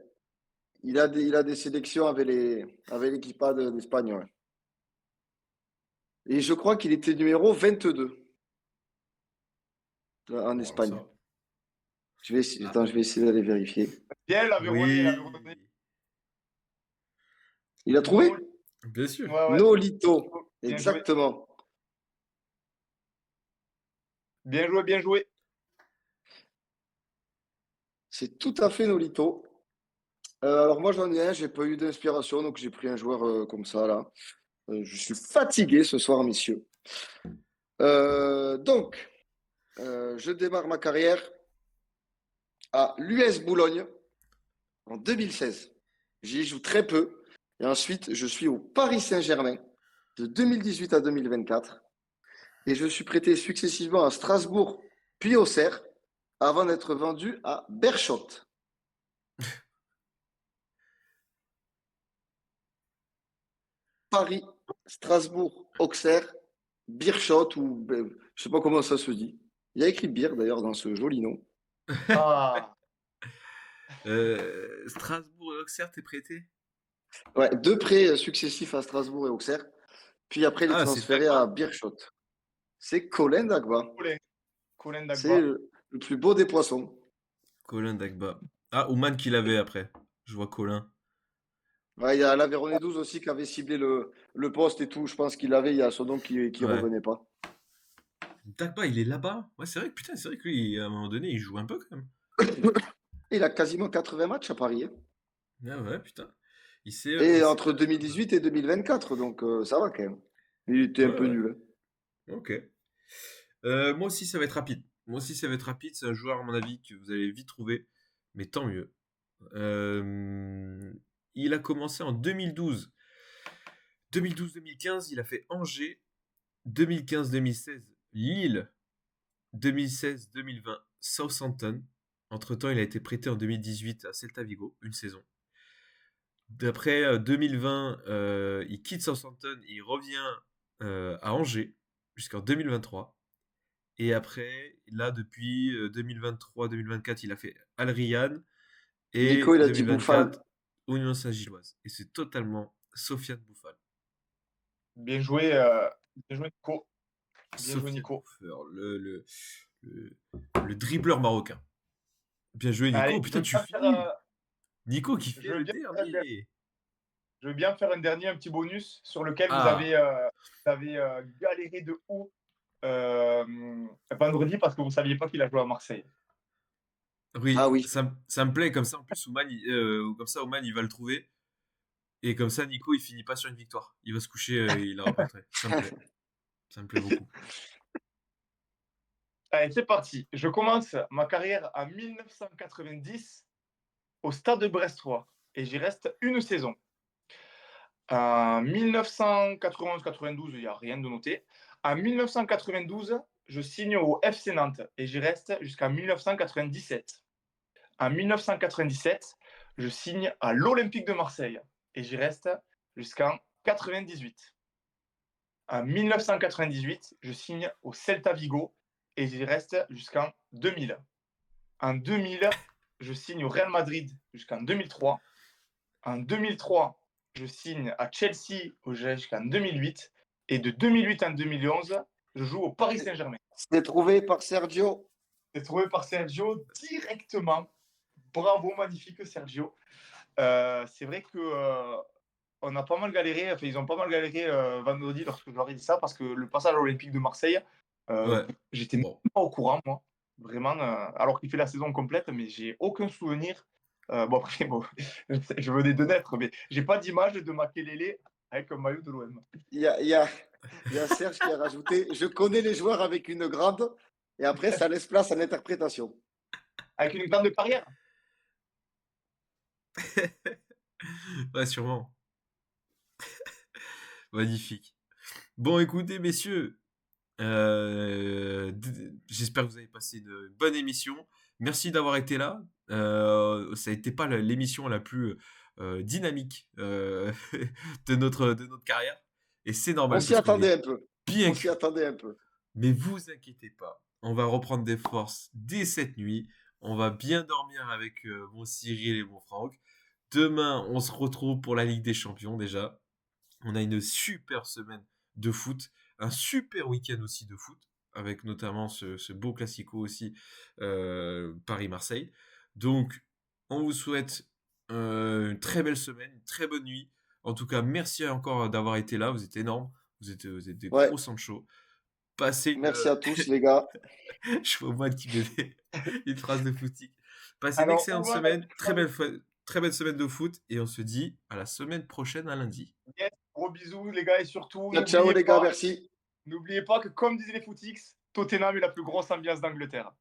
Il a des sélections avec l'équipa d'Espagne. Ouais. Et je crois qu'il était numéro 22 en Bon, Espagne. alors ça- Je vais essayer d'aller vérifier. Bien, l'Aveyronais. Oui, Il a trouvé? bien sûr. Ouais, ouais. Nolito. Bien Exactement. Bien joué, bien joué. C'est tout à fait Nolito. Alors moi j'en ai un, j'ai pas eu d'inspiration, donc j'ai pris un joueur comme ça là. Je suis fatigué ce soir, messieurs. Donc, je démarre ma carrière à l'US Boulogne en 2016. J'y joue très peu. Et ensuite, je suis au Paris Saint-Germain de 2018 à 2024. Et je suis prêté successivement à Strasbourg, puis au Auxerre, avant d'être vendu à Berchot. Paris, Strasbourg, Auxerre, Birchot, ou je sais pas comment ça se dit. Il y a écrit Bir d'ailleurs dans ce joli nom. Ah, Strasbourg et Auxerre, t'es prêté? Ouais, 2 prêts successifs à Strasbourg et Auxerre. Puis après, il est Ah, c'est transféré Dagba. à Birchot. C'est Colin Dagba. Colin C'est Dagba. le plus beau des poissons. Colin Dagba. Ah, Ouman qui l'avait après. Je vois Colin. Ouais, il y a l'Aveyronais 12 aussi qui avait ciblé le poste et tout. Je pense qu'il avait, il y a son nom qui Ouais. revenait pas. Dagba, il est là-bas. Ouais, c'est vrai que putain, c'est vrai que lui, à un moment donné, il joue un peu quand même. Il a quasiment 80 matchs à Paris. Hein. Ah ouais, putain. Il Et sait entre faire les choses. 2018 et 2024, donc ça va quand même. Il était un Ouais, peu ouais. nul. Hein. Ok. Moi aussi, ça va être rapide. Moi aussi, ça va être rapide. C'est un joueur, à mon avis, que vous allez vite trouver. Mais tant mieux. Il a commencé en 2012. 2012-2015, il a fait Angers. 2015-2016, Lille. 2016-2020, Southampton. Entre-temps, il a été prêté en 2018 à Celta Vigo, une saison. D'après 2020, il quitte Southampton, il revient à Angers jusqu'en 2023. Et après, là, depuis 2023-2024, il a fait Al Riyad. Nico, Et il a dit Bouffal. 2024, Union Saint-Gilloise. Et c'est totalement Sofiane Bouffal. Bien joué, Nico. Bien joué, Sofiane Nico. Bouffal, le dribbleur marocain. Bien joué, Nico. Allez, Oh, putain, tu finis. Nico qui fait je veux le bien faire un dernier. dernier. Je veux bien faire un dernier, un petit bonus sur lequel vous Ah, avez galéré de ouf vendredi parce que vous ne saviez pas qu'il a joué à Marseille. Ah oui, oui. ça me plaît. Comme ça, en plus, comme ça, Oman, il va le trouver. Et comme ça, Nico, il finit pas sur une victoire. Il va se coucher, il a rapporté. Ça me plaît. Ça me plaît beaucoup. Allez, c'est parti. Je commence ma carrière en 1990 au Stade de Brestois et j'y reste une saison. En 1991-92, il n'y a rien de noté. En 1992, je signe au FC Nantes et j'y reste jusqu'en 1997. En 1997, je signe à l'Olympique de Marseille et j'y reste jusqu'en 98. En 1998, je signe au Celta Vigo et j'y reste jusqu'en 2000. En 2000, je signe au Real Madrid jusqu'en 2003. En 2003, je signe à Chelsea jusqu'en 2008. Et de 2008 en 2011, je joue au Paris Saint-Germain. C'était trouvé par Sergio. C'est trouvé par Sergio directement. Bravo, magnifique Sergio. C'est vrai que on a pas mal galéré. Enfin, ils ont pas mal galéré vendredi lorsque je leur ai dit ça parce que le passage à l'Olympique de Marseille, Ouais. j'étais Bon. même pas au courant, moi. Vraiment, alors qu'il fait la saison complète, mais j'ai aucun souvenir. Bon, après, bon, je venais de naître, mais j'ai pas d'image de Makelele avec un maillot de l'OM. Il y a, il y a, il y a Serge qui a rajouté je connais les joueurs avec une grande. Et après, ça laisse place à l'interprétation. Avec une grande carrière. Ouais, sûrement. Magnifique. Bon, écoutez, messieurs, j'espère que vous avez passé une bonne émission. Merci d'avoir été là. Ça n'était pas l'émission la plus dynamique de notre carrière. Et c'est On normal s'y parce qu'on est attendait un peu. bien On s'y cuit. attendait un peu. Mais vous inquiétez pas, on va reprendre des forces dès cette nuit. On va bien dormir avec mon Cyril et mon Franck. Demain, on se retrouve pour la Ligue des Champions déjà. On a une super semaine de foot, un super week-end aussi de foot, avec notamment ce beau classico aussi, Paris-Marseille. Donc, on vous souhaite une très belle semaine, une très bonne nuit. En tout cas, merci encore d'avoir été là, vous êtes énormes, vous êtes des Ouais. gros sangs Passez une... Merci à tous, les gars. Je vois moi qui met une phrase de footique. Passez une Alors, excellente Oman, semaine, très belle semaine de foot, et on se dit à la semaine prochaine à lundi. yes, gros bisous, les gars, et surtout, Ciao, ciao, les gars, merci. n'oubliez pas que, comme disaient les footix, Tottenham est la plus grosse ambiance d'Angleterre.